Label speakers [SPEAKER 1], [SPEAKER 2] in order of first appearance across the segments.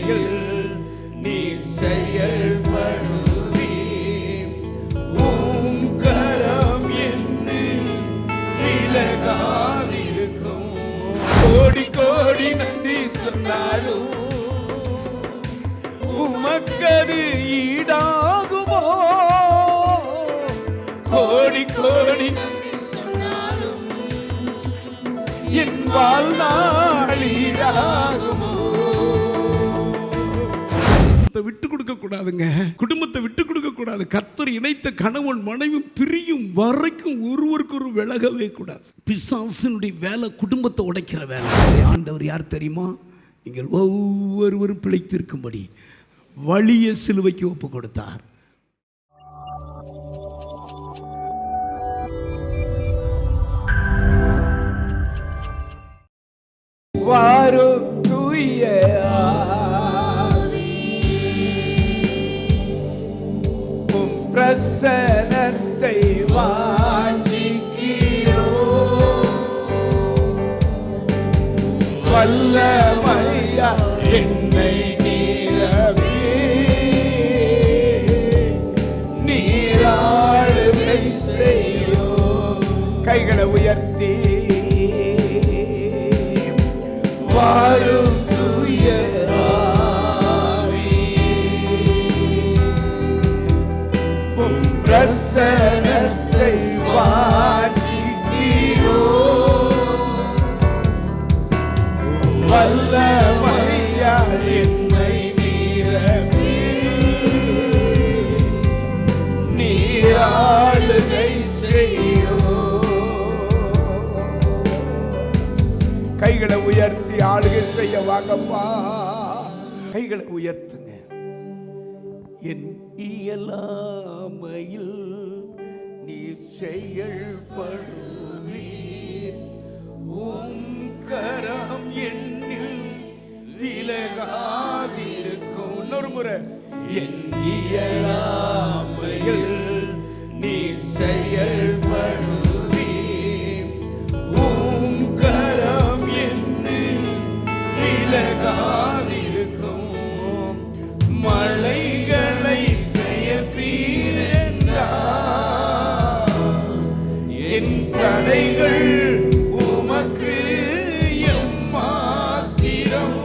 [SPEAKER 1] இல்லாமையில் நீ செயல்படுவீர். உம் கரம் என்னை விலகாதிருக்கும். கோடி கோடி நன்றி சொன்னாலும் உமக்கது ஈடாகுமோ? கோடி கோடி நன்றி சொன்னாலும் என் வாழ்நாள் ஈடாகுமோ? விட்டு கொடுக்க கூடாதுங்க. குடும்பத்தை விட்டு கொடுக்க கூடாது. கர்த்தர் இணைத்த கணவன் மனைவி பிரியும் வரைக்கும் ஒருவருக்கு ஒரு விலகவே கூடாது. பிசாசினுடைய வேலை குடும்பத்தை உடைக்கிற வேலை. ஆண்டவர் யார் தெரியுமா? நீங்கள் ஒவ்வொருவரும் பிழைத்திருக்கும்படி வலிய சிலுவைக்கு ஒப்பு கொடுத்தார். வாரும் தூய உம் பிரசன்னத்தை வாஞ்சிக்கிறோம். வல்லமையா என்னை நீராளுகை செய்யோ. கைகளை உயர்த்தி வாரும் தூய ஆவியே, உம் பிரசன்னத்தை வாஞ்சிக்கிறோம். வல்லமையால் என்னை நீரப்பி நீராளுகை செய்யோ. கைகளை உயர்த்தி ஆளுகை செய்ய வாங்கப்பா. கைகளை உயர்த்துங்க. என் இயலாமையில் நீர் செயல்படுவீர். உம் கரம் என்னில் விலகாதிருக்கும். இன்னொரு முறை, என் இயலாமையில் நீர் செயல்படுவீர். உம் கரம் என்னில் விலகாதிருக்கும். மலைகளை பெயர்ப்பீர் என்றார். என் தடைகள் உமக்கு எம்மாத்திரம்.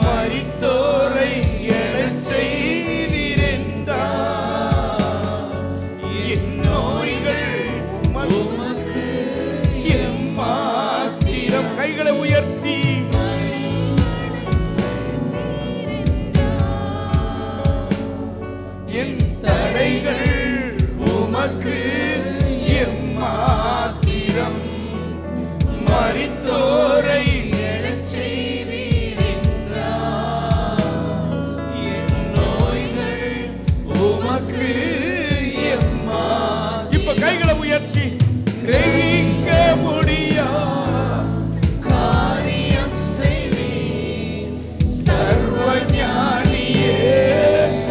[SPEAKER 1] மரித்தோரை எழச் செய்தீர் என்றார். என் நோய்கள் உமக்கு எம்மாத்திரம். கைகளை உயர்த்தி என் தடைகள் உமக்கு எம்மாத்திரம். மரித்தோரை எழச் செய்தீர் என்றார். என் நோய்கள் உமக்கு எம்மா. இப்ப கைகளை உயர்த்தி கிரகிக்க முடியா காரியம் செய்வீர். சர்வ ஞானியே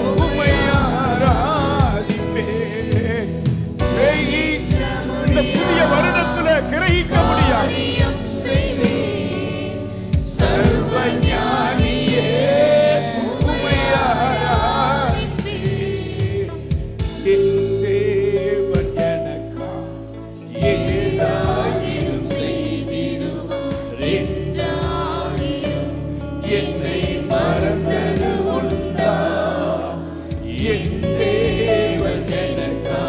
[SPEAKER 1] உம்மை ஆராதிப்பேன். இந்த புதிய வருடத்துல கிரகிக்க முடியாது. சர்வ ஞானியே உம்மை ஆராதிப்பேன். என் தேவன் எனக்கா ஏதாயினும் செய்திடுவார் என்றாலும் என்னை மறந்தது உண்டா? என் தேவன் எனக்கா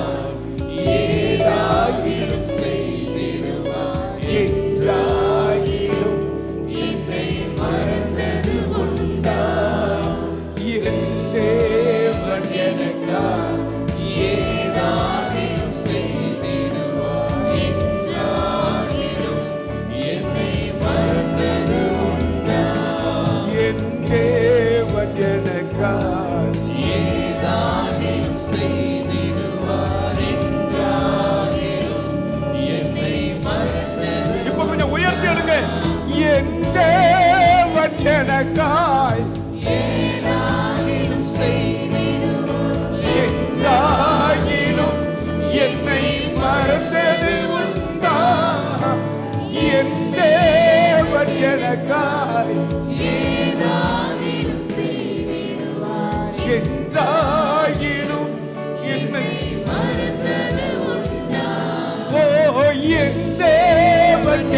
[SPEAKER 1] ஏதாயினும் செய்திடுவார் என்றாலும் என்னை மறந்தது உண்டா? என் தேவன் எனக்கா ஏதாயினும் செய்திடுவார் என்றாலும் என்னை மறந்தது உண்டா? என் தேவன் எனக்கா ஏதாயினும் செய்திடுவார் என்றாலும் என்னை மறந்தது. இப்ப கொஞ்சம் உயர்த்தி எடுங்க. என் தேவன் எனக்காய் ஏதாயினும் செய்திடுவார் என்றாலும் என்னை மறந்தது உண்டா? என் தேவன் எனக்காய் ஏதாயினும்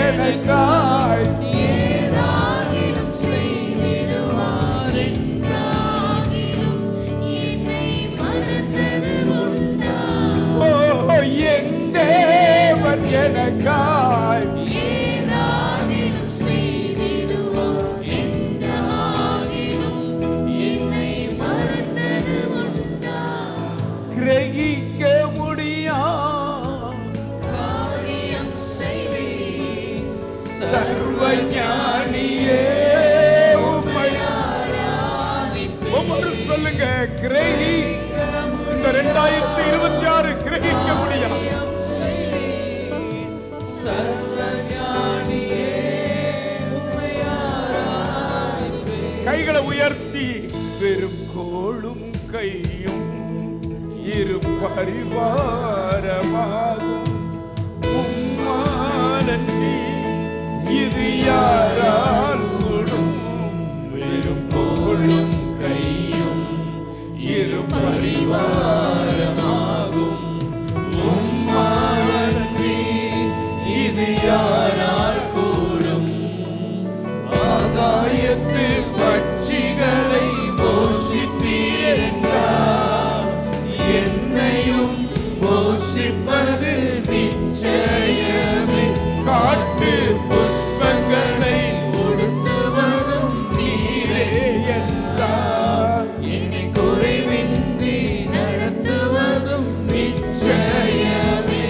[SPEAKER 2] எனக்காய்
[SPEAKER 3] ஏதாகிலும் செய்திடுவார் என்றாகிலும் என்னை மறந்தது உண்டா?
[SPEAKER 2] ஓ என் தேவன் எனக்காய்
[SPEAKER 3] ஏதாகிலும் செய்திடுவார் என்றாகிலும் என்னை மறந்தது உண்டா?
[SPEAKER 2] கிரகிக்க முடியா
[SPEAKER 3] காரியம் செய்வீர்
[SPEAKER 2] சர்வ ஞானியே உம்மை ஒவ்வொரு சொல்லுங்க. கிரகிக்க இந்த 2026 கிரகிக்க முடியா கைகளை உயர்த்தி வெறும் கோளும் கையும் இரு பரிவாரமாகும் உம்மானன்றி இது யாரால் கூடும்? வெறும் கோளும் கையும் இரு பரிவாரமாகும் உம்மானன்றி இது யாரால் கூடும்? ஆகாயத்து பட்சிகளை போஷிப்பீர் என்றார், என்னையும் போஷிப்பது நிச்சயமே. காட்டு புஷ்பங்களை கொடுத்துவதும் நீரே என்றார்,
[SPEAKER 3] என்னை குறைவின்றி நடத்துவதும் நிச்சயமே.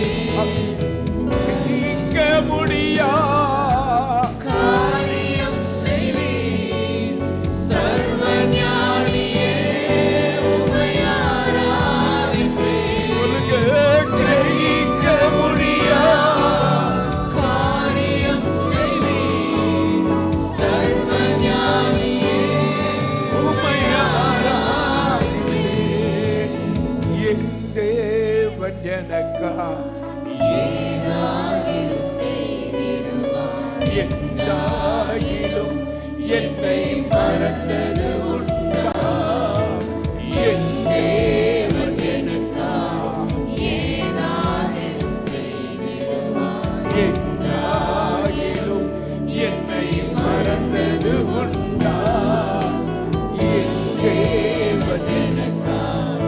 [SPEAKER 2] நீங்க முடியா
[SPEAKER 3] காரியம் செய்வீர் சர்வ ஞானியே உம்மை ஆராதிப்பேன்.
[SPEAKER 2] சொல்லுங்க. கிரகிக்க முடியா
[SPEAKER 3] காரியம் செய்வீர் சர்வ ஞானியே
[SPEAKER 2] உம்மை ஆராதிப்பேன். என் தேவன் எனக்காய்
[SPEAKER 3] ஏதாகிலும் செய்திடுவார்
[SPEAKER 2] என்றாகிலும் என்னை மறந்தது உண்டா? என் தேவன் எனக்காய்
[SPEAKER 3] ஏதாகிலும் செய்திடுவார்
[SPEAKER 2] என்றாகிலும் என்னை மறந்தது உண்டா? என் தேவன் எனக்காய்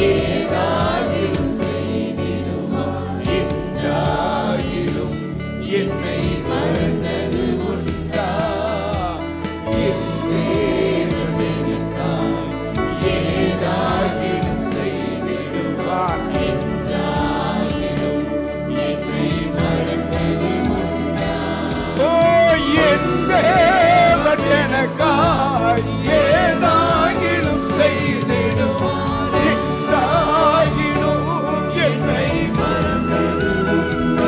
[SPEAKER 2] ஏதாகிலும் செய்திடுவார் என்றாகிலும் என்னை மறந்தது உண்டா? என் தேவன் எனக்காய் ஏதாகிலும் செய்திடுவார்
[SPEAKER 3] என்றாகிலும் என்னை மறந்தது உண்டா?
[SPEAKER 2] ஓ என் தேவன் எனக்காய் ஏதாகிலும் செய்திடுவார் என்றாகிலும் என்னை மறந்தது உண்டா?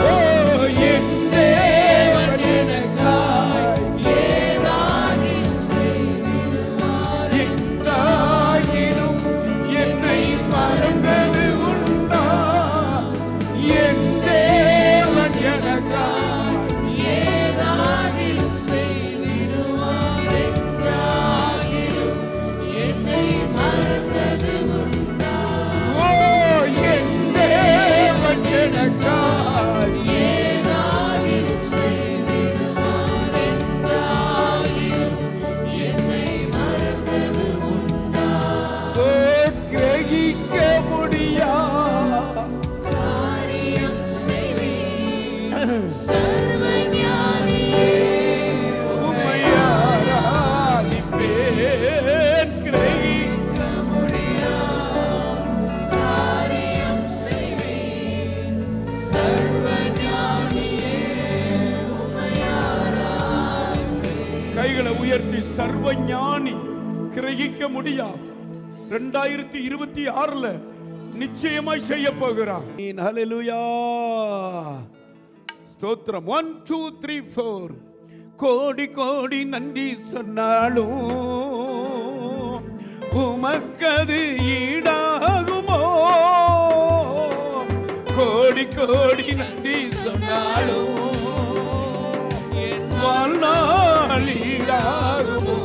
[SPEAKER 2] ஓ என் தேவன் எனக்காய்
[SPEAKER 3] ஏதாகிலும் செய்திடுவார்
[SPEAKER 2] என்றாகிலும் என்னை மறந்தது உண்டா? என் தேவன் எனக்காய்
[SPEAKER 3] ஏதாகிலும் செய்திடுவார் என்றாகிலும் என்னை மறந்தது உண்டா?
[SPEAKER 2] ஓ என் தேவன் எனக்காய்
[SPEAKER 3] ஏதாகிலும் செய்திடுவார் என்றாகிலும் என்னை மறந்தது உண்டா?
[SPEAKER 2] ஓ கிரகிக்க முடியா
[SPEAKER 3] காரியம் செய்வீர் சர்வ ஞானியே
[SPEAKER 2] உம்மை ஆராதிப்பேன். கிரகிக்க
[SPEAKER 3] காரியம் செய்வீர் சர்வ ஞானியே உம்மை ஆராதிப்பேன்.
[SPEAKER 2] கைகளை உயர்த்தி சர்வ ஞானி கிரகிக்க முடியா 2026 நிச்சயமாய் செய்ய போகிறான். ஹல்லேலூயா ஸ்தோத்திரம். 1 2 3 4 கோடி கோடி நன்றி சொன்னாலும் உமக்கது ஈடாகுமோ? கோடி கோடி நன்றி சொன்னாலும் என் வாழ்நாள் ஈடாகுமோ?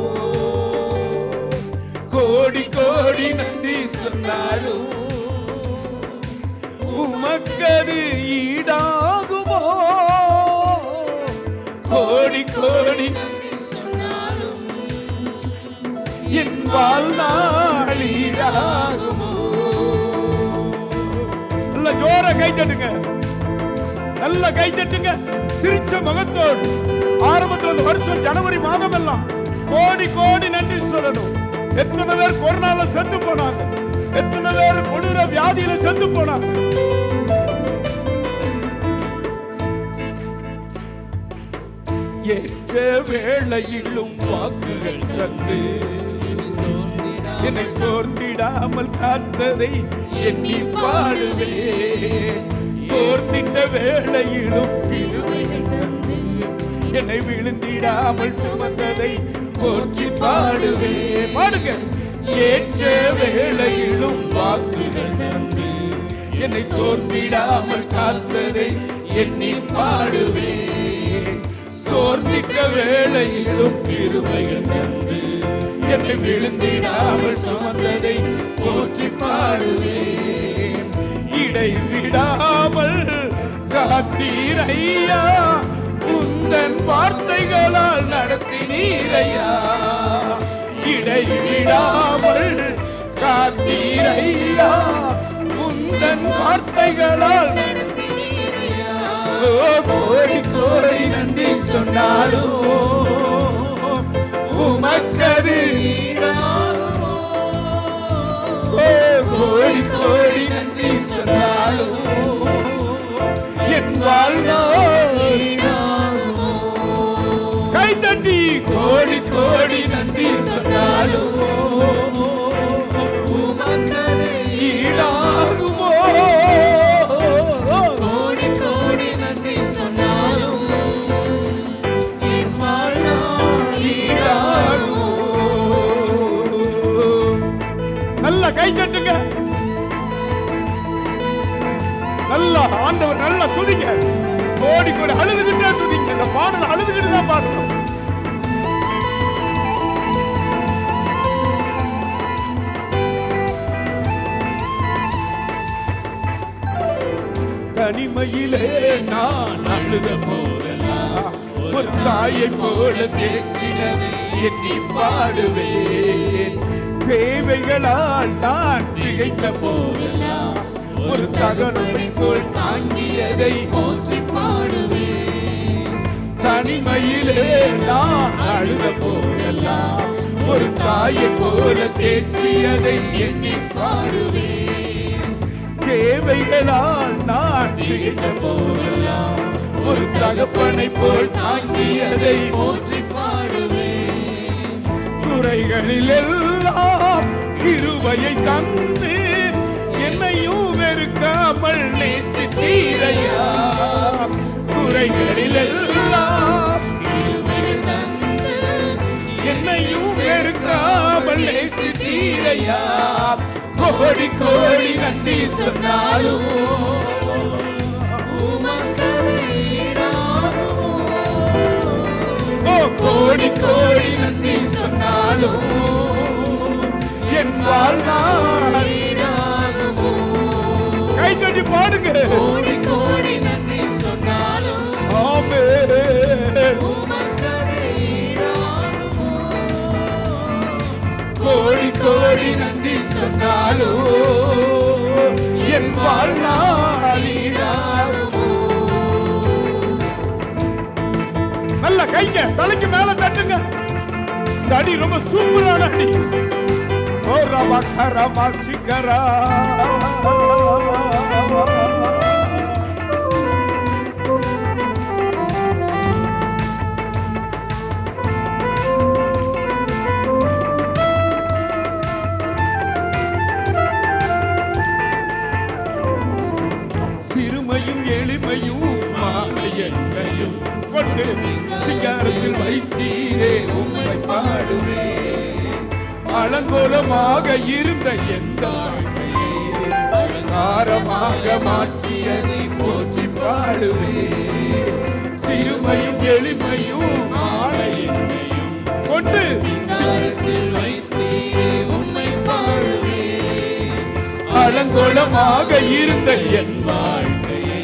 [SPEAKER 2] கோடி கோடி நன்றி சொன்னாலும் உமக்கது ஈடாகுமோ? கோடி என் வாழ்நாளிடாகுமோ. நல்ல ஜோர கை தட்டுங்க, நல்ல கை தட்டுங்க. சிரிச்ச முகத்தோடு ஆரம்பத்தில் இந்த வருஷம் ஜனவரி மாதம் எல்லாம் கோடி கோடி நன்றி சொல்லணும். எத்தனை பேர் கொரோனால செத்து போனாங்க, எத்தனை பேர் கொடூர வியாதியில செத்து போனாங்க. ஏற்ற வேளையிலும் வாக்குகள் தந்து என்னை சோர்ந்திடாமல் காத்ததை எண்ணி பாடுவேன். சோர்ந்திட்ட வேளையிலும் கிருபைகள் தந்து என்னை விழுந்திடாமல் சுமந்ததை போற்றி பாடுவேன். பாடுங்க. ஏற்ற வேளையிலும் வாக்குகள் தந்து என்னை சோர்ந்திடாமல் காத்ததை எண்ணி பாடுவேன். சோர்ந்திட்ட வேளையிலும் கிருபைகள் தந்து என்னை விழுந்திடாமல் சுமந்ததை போற்றி பாடுவேன். இடைவிடாமல் காத்தீரையா, உந்தன் வார்த்தைகளால் நடத்தினீரையா. இடைவிடாமல் காத்தீரையா, உந்தன் வார்த்தைகளால் நடத்தினீரையா. கோடி கோடி நன்றி சொன்னாலும் உமக்கது ஈடாகுமோ. கோடி கோடி நன்றி சொன்னாலும் என் வாழ்நாள் ஈடாகுமோ. கை தட்டி கோடி கோடி நன்றி சொன்னாலும் உமக்கது ஈடாகுமோ. கோடி கோடி நன்றி சொன்னாலும் என் வாழ்நாள் ஈடாகுமோ. நல்ல கை தட்டுங்க, நல்ல ஆண்டவர் நல்ல துதிங்க. கோடி கோடி அழுதுகிட்டே துதிங்க. இந்த பாடல் அழுதுகிட்டு தான் பாடணும். தனிமையிலே நான் அழுத போதெல்லாம் ஒரு தாயை போல தேற்றினதை எண்ணி பாடுவேன். தேவைகளால் நான் திகைத்த போதெல்லாம் ஒரு தகனுரை போல் தாங்கியதை போற்றி பாடுவேன். தனிமையிலே நான் அழுத போதெல்லாம் ஒரு தாயை போல தேற்றியதை எண்ணி பாடுவேன். தேவைகளால் நான் திகைத்த போதெல்லாம் ஒரு தகப்பனை போல் தாங்கியதை போற்றி பாடுவேன். குறைகளில் எல்லாம் கிருபையை தந்து என்னையும் வெறுக்காமல் நேசித்தீரையா. குறைகளில் எல்லாம் கிருபையை தந்து என்னையும் வெறுக்காமல் நேசித்தீரையா. கோடி கோடி நன்றி சொன்னாலும் உமக்கது ஈடாகுமோ. கோடி கோடி நன்றி சொன்னாலும் என் வாழ்நாள் ஈடாகுமோ. கை தட்டி பாடுங்க. கோடி கோடி நன்றி சொன்னாலும் ஆமென் உமக்கது ஈடாகுமோ. கோடி கோடி நன்றி சொன்னாலும் என் வாழ்நாள் ஈடாகுமோ. நல்ல கைங்க தலைக்கு மேல தட்டுங்க. இந்த அடி ரொம்ப சூப்பரான அடி. ஓ ரமா கரமா சிகரா. சிறுமையும் எளிமையும் மாலையையும் கொண்டு சிங்காரத்தில் வைத்தீரே உம்மை பாடுவேன். அலங்கோலமாக இருந்த எந்த அலங்காரமாக மாற்றியதை போற்றி பாடுவேன். சிறுமையும் எளிமையும் மாலையையும் கொண்டு சிங்காரத்தில் வைத்தீரே உம்மை பாடுவேன். அலங்கோலமாக இருந்த என் வாழ்க்கையை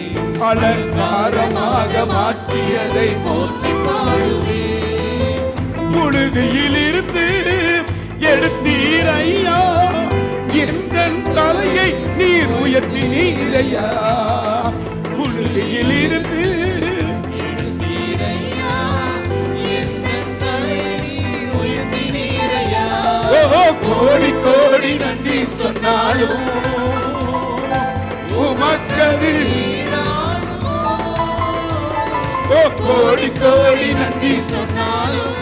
[SPEAKER 2] அலங்காரமாக மாற்றியதை போற்றி பாடுவேன். புழுதியிலிருந்து எடுத்தீர் ஐயா, எந்த தலையை நீர் உயர்த்தினீர் ஐயா. புழுதியிலிருந்து கோடி கோடி நன்றி சொன்னாலும் உமக்கது. கோடி கோடி நன்றி சொன்னாலும்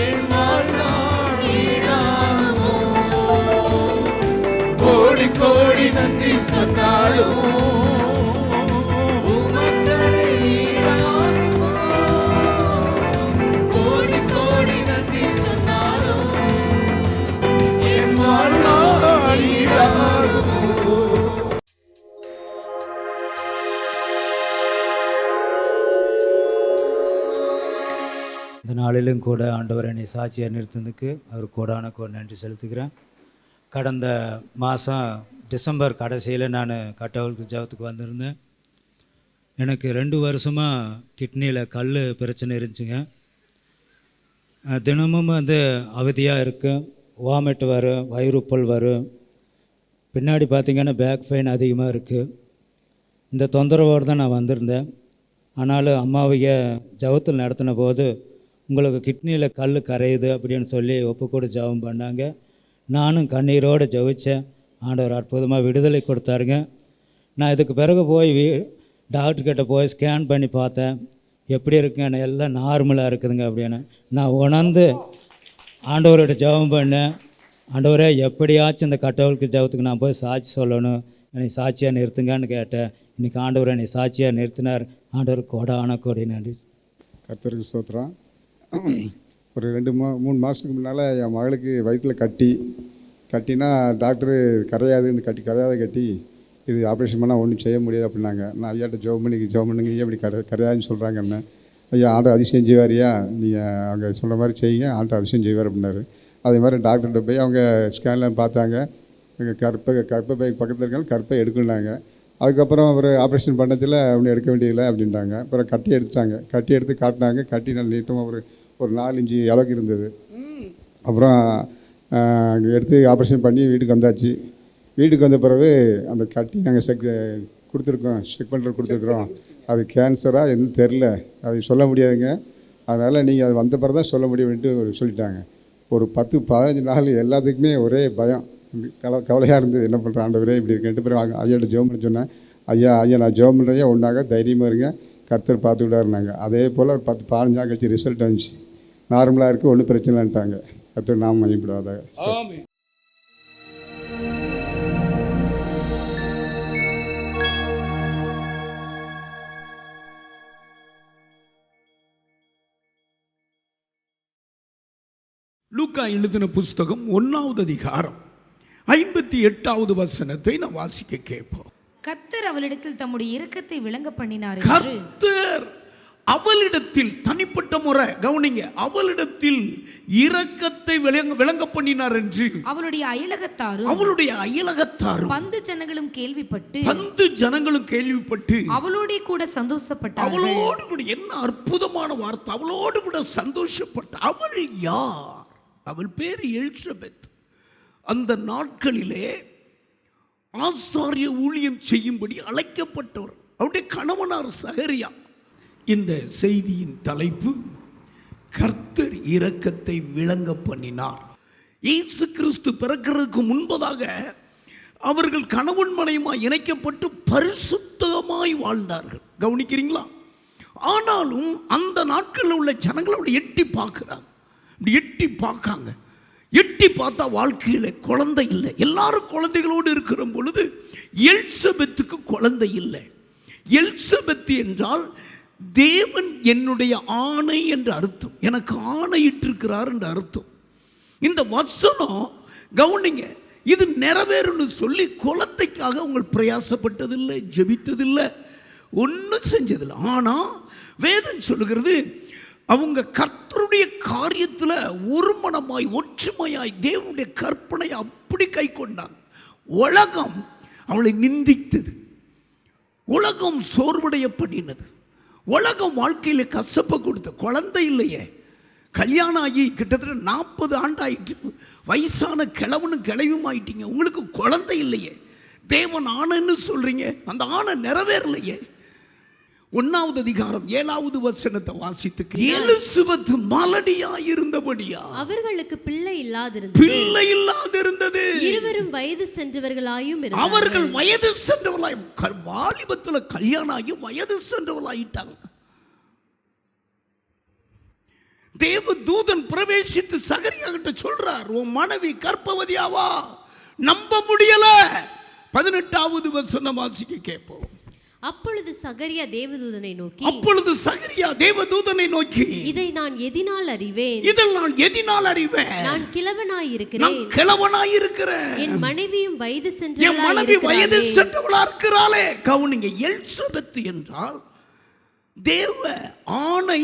[SPEAKER 2] என் வாழ்நாள் ஈடாகுமோ. கோடி கோடி நன்றி சொன்னாலும் உமக்கது ஈடாகுமோ. கோடி கோடி நன்றி சொன்னாலும் என் வாழ்நாள் ஈடாகுமோ.
[SPEAKER 4] இந்த நாளிலும் கூட ஆண்டவர் என்னை சாட்சியாக நிறுத்தினதுக்கு அவர் கோடான நன்றி செலுத்துகிறேன். கடந்த மாதம் டிசம்பர் கடைசியில் நான் கட்டவலுக்கு ஜபத்துக்கு வந்திருந்தேன். எனக்கு 2 வருஷமாக கிட்னியில் கல் பிரச்சனை இருந்துச்சுங்க. தினமும் அவதியாக இருக்கும், வாமிட் வரும், வயிறுப்பல் வரும், பின்னாடி பார்த்திங்கன்னா பேக் பெயின் அதிகமாக இருக்குது. இந்த தொந்தரவோடு தான் நான் வந்திருந்தேன். ஆனாலும் அம்மாவைய ஜபத்தில் நடத்தின போது உங்களுக்கு கிட்னியில் கல் கரையுது அப்படின்னு சொல்லி ஒப்புக்கூட ஜெபம் பண்ணாங்க. நானும் கண்ணீரோடு ஜெபித்தேன். ஆண்டவர் அற்புதமாக விடுதலை கொடுத்தாருங்க. நான் இதுக்கு பிறகு போய் டாக்டர்கிட்ட போய் ஸ்கேன் பண்ணி பார்த்தேன். எப்படி இருக்குங்க, எல்லாம் நார்மலாக இருக்குதுங்க அப்படின்னு. நான் உணர்ந்து ஆண்டவர்கிட்ட ஜெபம் பண்ணேன். ஆண்டவரே, எப்படியாச்சும் இந்த கட்டவலுக்கு ஜெபத்துக்கு நான் போய் சாட்சி சொல்லணும், என்னை சாட்சியாக நிறுத்துங்கன்னு கேட்டேன். இன்றைக்கி ஆண்டவர் என்னை சாட்சியாக நிறுத்தினார். ஆண்டவர் கோடான கோடி நன்றி.
[SPEAKER 5] கர்த்தருக்கு ஸ்தோத்திரம். ஒரு 2-3 மாதத்துக்கு முன்னால் என் மகளுக்கு வயிற்றில் கட்டினா டாக்டரு கரையாது, இந்த கரையாத கட்டி இது ஆப்ரேஷன் பண்ணால் ஒன்றும் செய்ய முடியாது அப்படின்னாங்க. நான் ஐயாட்ட ஜோம் பண்ணுங்க, ஏன் இப்படி கரையாதுன்னு சொல்கிறாங்க. என்ன ஐயா, ஆண்டவர் அதிசயம் செய்வாரியா, நீங்கள் அவங்க சொல்கிற மாதிரி செய்யுங்க, ஆண்டவர் அதிசயம் செய்வார் அப்படின்னாரு. அதே மாதிரி டாக்டர்கிட்ட போய் அவங்க ஸ்கேனில் பார்த்தாங்க. கர்ப்பப்பை பக்கத்தில் இருக்காங்க, கர்ப்பை எடுக்கணுன்னாங்க. அதுக்கப்புறம் அவர் ஆப்ரேஷன் பண்ணதில் ஒன்றும் எடுக்க வேண்டியதில்லை அப்படின்ட்டாங்க. அப்புறம் கட்டி எடுத்துட்டாங்க. கட்டி எடுத்து காட்டினாங்க. கட்டி நல்ல நீட்டமாக ஒரு 4 இன்ச்சு அளவுக்கு இருந்தது. அப்புறம் எடுத்து ஆப்ரேஷன் பண்ணி வீட்டுக்கு வந்தாச்சு. வீட்டுக்கு வந்த பிறகு அந்த கட்டி நாங்கள் செக் கொடுத்துருக்குறோம். அது கேன்சராக எதுவும் தெரில, அது சொல்ல முடியாதுங்க. அதனால் நீங்கள் அது வந்த பிறகு தான் சொல்ல முடியும்ன்ட்டு சொல்லிட்டாங்க. ஒரு 10-15 நாள் எல்லாத்துக்குமே ஒரே பயம், கவலையாக இருந்தது. என்ன பண்ணுற ஆண்டவரே இப்படி இருக்கேன்ட்டு. பிறகு ஐயாட்ட ஜெபம் பண்ண சொன்னேன். ஐயா நான் ஜெபம் பண்ணுறேன், ஒன்றாக தைரியமாக இருங்க, கர்த்தர் பார்த்துக்கிட்டாருனாங்க. அதே போல் 10-15 நாள் கழிச்சு ரிசல்ட் வந்துச்சு. நார்மலாக இருக்குது, ஒன்றும் பிரச்சனைன்ட்டாங்க. கர்த்தர் நாம் மகிமைப்படாத.
[SPEAKER 1] லூக்கா எழுதின புஸ்தகம் 1வது அதிகாரம் 58வது வசனத்தை நான் வாசிக்க கேட்போம்.
[SPEAKER 6] கர்த்தர் அவளிடத்தில் தம்முடைய இரக்கத்தை விளங்க பண்ணினார்.
[SPEAKER 1] கர்த்தர் அவளிடத்தில் தனிப்பட்ட முறை கவனிங்க, அவளிடத்தில் இரக்கத்தை விளங்க பண்ணினார் என்று
[SPEAKER 6] அவளுடைய அயலகத்தாரும் பந்து ஜனங்களும் கேள்விப்பட்டு அவளோடு கூட சந்தோஷப்பட்டார்கள்.
[SPEAKER 1] அவளோடு கூட, என்ன அற்புதமான வார்த்தை, அவளோடு கூட சந்தோஷப்பட்ட. அவள் யார்? அவள் பேர் எலிசபெத். அந்த நாட்களிலே ஆசாரிய ஊழியம் செய்யும்படி அழைக்கப்பட்டவர். அவருடைய கணவனார் சகரியா. இந்த செய்தியின் தலைப்பு கர்த்தர் இரக்கத்தை விளங்க பண்ணினார். இயேசு கிறிஸ்து பிறக்கிறதுக்கு முன்பதாக அவர்கள் கணவன் மனைவியுமாய் இணைக்கப்பட்டு பரிசுத்தமாய் வாழ்ந்தார்கள். கவனிக்கிறீங்களா? ஆனாலும் அந்த நாட்களில் உள்ள ஜனங்களை அப்படி எட்டி பார்க்குறாங்க. இப்படி எட்டி பார்க்காங்க. எட்டி பார்த்தா வாழ்க்கையில் குழந்தை இல்லை. எல்லாரும் குழந்தைகளோடு இருக்கிற பொழுது எலிசபெத்துக்கு குழந்தை இல்லை. எலிசபெத் என்றால் தேவன் என்னுடைய ஆணை என்று அர்த்தம். எனக்கு ஆணையிட்டிருக்கிறார் என்று அர்த்தம். இந்த வசனம் கவனிங்க, இது நிறைவேறும்னு சொல்லி குழந்தைக்காக உங்கள் பிரயாசப்பட்டதில்லை, ஜெபித்ததில்லை, ஒன்றும் செஞ்சதில்லை. ஆனால் வேதம் சொல்லுகிறது, அவங்க கர்த்தருடைய காரியத்தில் ஒரு மனமாய் ஒற்றுமையாய் தேவனுடைய கற்பனை அப்படி கை கொண்டாங்க. உலகம் அவளை நிந்தித்தது, உலகம் சோர்வடைய பண்ணினது, உலகம் வாழ்க்கையில் கசப்பை கொடுத்த. குழந்தை இல்லையே, கல்யாணம் ஆகி கிட்டத்தட்ட 40 ஆண்டாயிட்டு, வயசான கிழவனும் கிழவியும் ஆயிட்டீங்க, உங்களுக்கு குழந்தை இல்லையே, தேவன் ஆணைன்னு சொல்றீங்க, அந்த ஆணை நிறைவேறலையே. 1வது அதிகாரம் 7வது வசனத்தை வாசித்துக்கு, எலிசபெத் மலடியா இருந்தபடியா
[SPEAKER 7] அவர்களுக்கு பிள்ளை இல்லாதிருந்தது. இருவரும் வயது சென்றவர்களாயும் இருந்தார்கள்.
[SPEAKER 1] அவர்கள் வயது சென்றவர்களாய், வாலிபத்துல கல்யாணம் ஆகி வயது சென்றவர்களாயிட்டாங்க. தேவ தூதன் பிரவேசித்து சகரியாகிட்ட சொல்றார், உன் மனைவி கர்ப்பவதியாவா? நம்ப முடியல. 18வது வசனம் வாசிக்க கேட்போம்.
[SPEAKER 7] அப்பொழுது சகரியா தேவதூதனை நோக்கி, இதை நான் எதினால் அறிவேன்? நான் கிழவனாய் இருக்கிறேன். என் மனைவியும் வயது
[SPEAKER 1] சென்றவளா இருக்கிறாளே. கவுனிங்க, எலிசபெத் என்றால் தேவ ஆணை,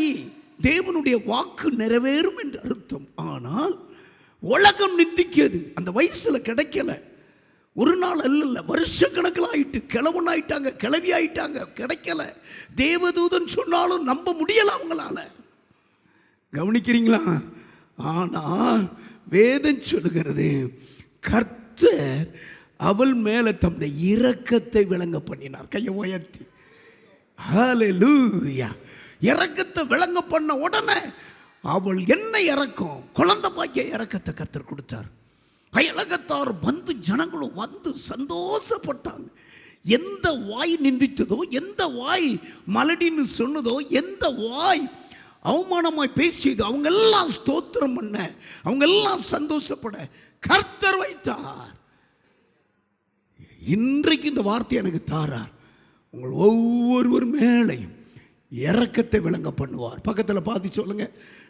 [SPEAKER 1] தேவனுடைய வாக்கு நிறைவேறும் என்று அர்த்தம். ஆனால் உலகம் நிந்திக்கிறது, அந்த வயசுல கிடைக்கல. ஒரு நாள் அல்ல, வருஷக்கணக்கில் ஆயிட்டு, கிழவன் ஆயிட்டாங்க, கிழவி ஆயிட்டாங்க, கிடைக்கல. தேவதூதன் சொன்னாலும் நம்ப முடியல அவங்களால. கவனிக்கிறீங்களா? ஆனால் வேதம் சொல்லுகிறது, கர்த்தர் அவள் மேல தம்முடைய இரக்கத்தை விளங்க பண்ணினார். கையை உயர்த்தி ஹல்லேலூயா. இரக்கத்தை விளங்க பண்ண உடனே அவள் என்ன இறக்கும், குழந்தை பாக்கிய இறக்கத்தை கர்த்தர் கொடுத்தார். அயலகத்தார் வந்து ஜனங்களும் வந்து சந்தோஷப்பட்டாங்க. எந்த வாய் நிந்தித்ததோ, எந்த வாய் மலடின்னு சொன்னதோ, எந்த வாய் அவமானமாய் பேசியதோ, அவங்க எல்லாம் ஸ்தோத்திரம் பண்ண, அவங்க எல்லாம் சந்தோஷப்பட கர்த்தர் வைத்தார். இன்றைக்கு இந்த வார்த்தை எனக்கு தாரார், உங்கள் ஒவ்வொருவர் மேலையும் இரக்கத்தை விளங்க பண்ணுவார். பக்கத்தில் பார்த்து சொல்லுங்க,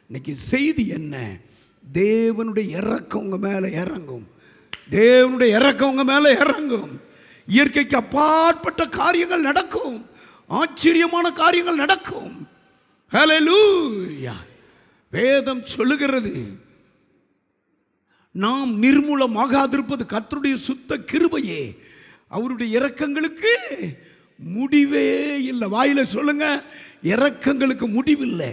[SPEAKER 1] இன்னைக்கு செய்தி என்ன? தேவனுடைய இரக்கம் உங்க மேல இறங்கும். தேவனுடைய இரக்கம் உங்க மேல இறங்கும். இயற்கைக்கு அப்பாற்பட்ட காரியங்கள் நடக்கும், ஆச்சரியமான காரியங்கள் நடக்கும். ஹல்லேலூயா. வேதம் சொல்லுகிறது, நாம் நிர்மூலமாகாதிருப்பது கர்த்தருடைய சுத்த கிருபையே, அவருடைய இரக்கங்களுக்கு முடிவே இல்லை. வாயில சொல்லுங்க, இரக்கங்களுக்கு முடிவில்லை.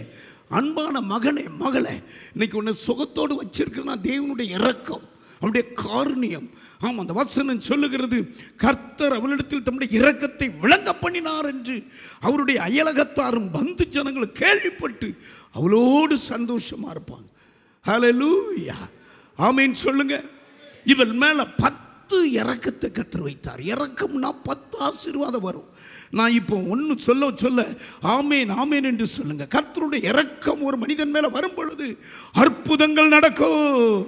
[SPEAKER 1] அன்பான மகனே, மகளே, இன்னைக்கு உன்னை சுகத்தோடு வச்சிருக்கிறனா தேவனுடைய இரக்கம், அவருடைய காருண்யம். ஆமாம், அந்த வசனம் சொல்லுகிறது, கர்த்தர் அவளிடத்தில் தம்முடைய இரக்கத்தை விளங்க பண்ணினார் என்று அவருடைய அயலகத்தாரும் பந்து ஜனங்களும் கேள்விப்பட்டு அவளோடு சந்தோஷமா இருப்பாங்க. ஹல்லேலூயா, ஆமீன் சொல்லுங்க. இவள் மேல 10 இரக்கத்தை கர்த்தர் வைத்தார். இரக்கம்னா 10 ஆசீர்வாதம் வரும். நான் இப்போ ஒன்று சொல்ல ஆமேன் ஆமேன் என்று சொல்லுங்க. கர்த்தருடைய இரக்கம் ஒரு மனிதன் மேல வரும் பொழுது அற்புதங்கள் நடக்கும்.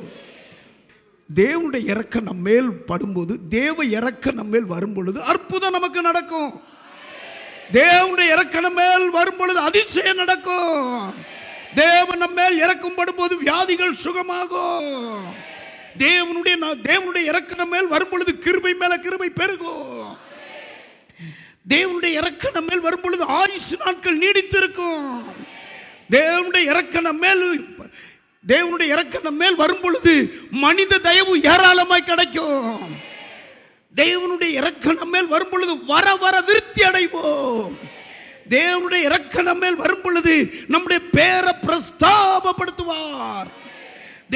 [SPEAKER 1] தேவனுடைய இரக்கம் நம்ம மேல் படும்போது, தேவ இரக்கம் நம்ம மேல் வரும் பொழுது அற்புதம் நமக்கு நடக்கும். தேவனுடைய இரக்கம் நம்ம மேல் வரும் பொழுது அதிசயம் நடக்கும். தேவன் நம்ம மேல் இரக்கம் படும்போது வியாதிகள் சுகமாகும். தேவனுடைய இரக்கம் நம்ம மேல் வரும் பொழுது கிருபை மேல கிருபை பெருகும். தேவனுடைய இரக்கம் நம்ம மேல் வரும் பொழுது ஆயுசு நாட்கள் நீடித்திருக்கும். தேவனுடைய இரக்கம் நம்ம மேல் வரும் பொழுது மனித தயவு ஏராளமாய் கிடைக்கும். தேவனுடைய இரக்கம் நம்ம மேல் வரும் பொழுது வர வர விருத்தி அடைவோம். தேவனுடைய இரக்கம் நம்ம மேல் வரும் பொழுது நம்முடைய பேரை பிரஸ்தாபப்படுத்துவார்.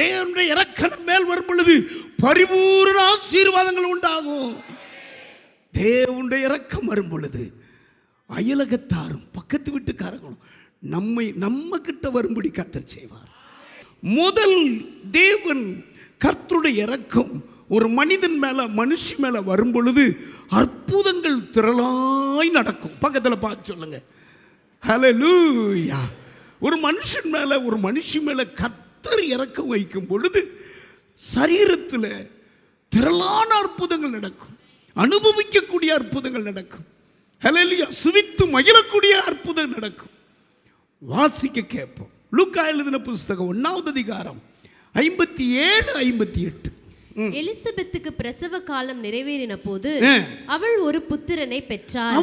[SPEAKER 1] தேவனுடைய இரக்கம் நம்ம மேல் வரும் பொழுது பரிபூர்ண ஆசீர்வாதங்கள் உண்டாகும். தேவனுடைய இரக்கம் வரும் பொழுது அயலகத்தாரும் பக்கத்து வீட்டுக்காரங்களும் நம்ம கிட்ட வரும்படி கர்த்தர் செய்வார். முதல் தேவன் கர்த்தருடைய இரக்கம் ஒரு மனிதன் மேல, மனுஷி மேல வரும் பொழுது அற்புதங்கள் திரளாய் நடக்கும். பக்கத்தில் பார்த்து சொல்லுங்க, ஹல்லேலூயா. ஒரு மனுஷன் மேல, ஒரு மனுஷி மேல கர்த்தர் இரக்கம் வைக்கும் பொழுது சரீரத்தில் திரளான அற்புதங்கள் நடக்கும். அனுபவிக்கக்கூடிய அற்புதங்கள் நடக்கும். ஹல்லேலூயா. சுவித்து மகிழக்கூடிய அற்புதம் நடக்கும். வாசிக்க கேட்போம். லூக்கா எழுதின புத்தகம் 1வது அதிகாரம் 57-58.
[SPEAKER 7] எலிசபெத்துக்கு பிரசவ காலம் நிறைவேறின போது அவள் ஒரு புத்திரனை பெற்றாள்.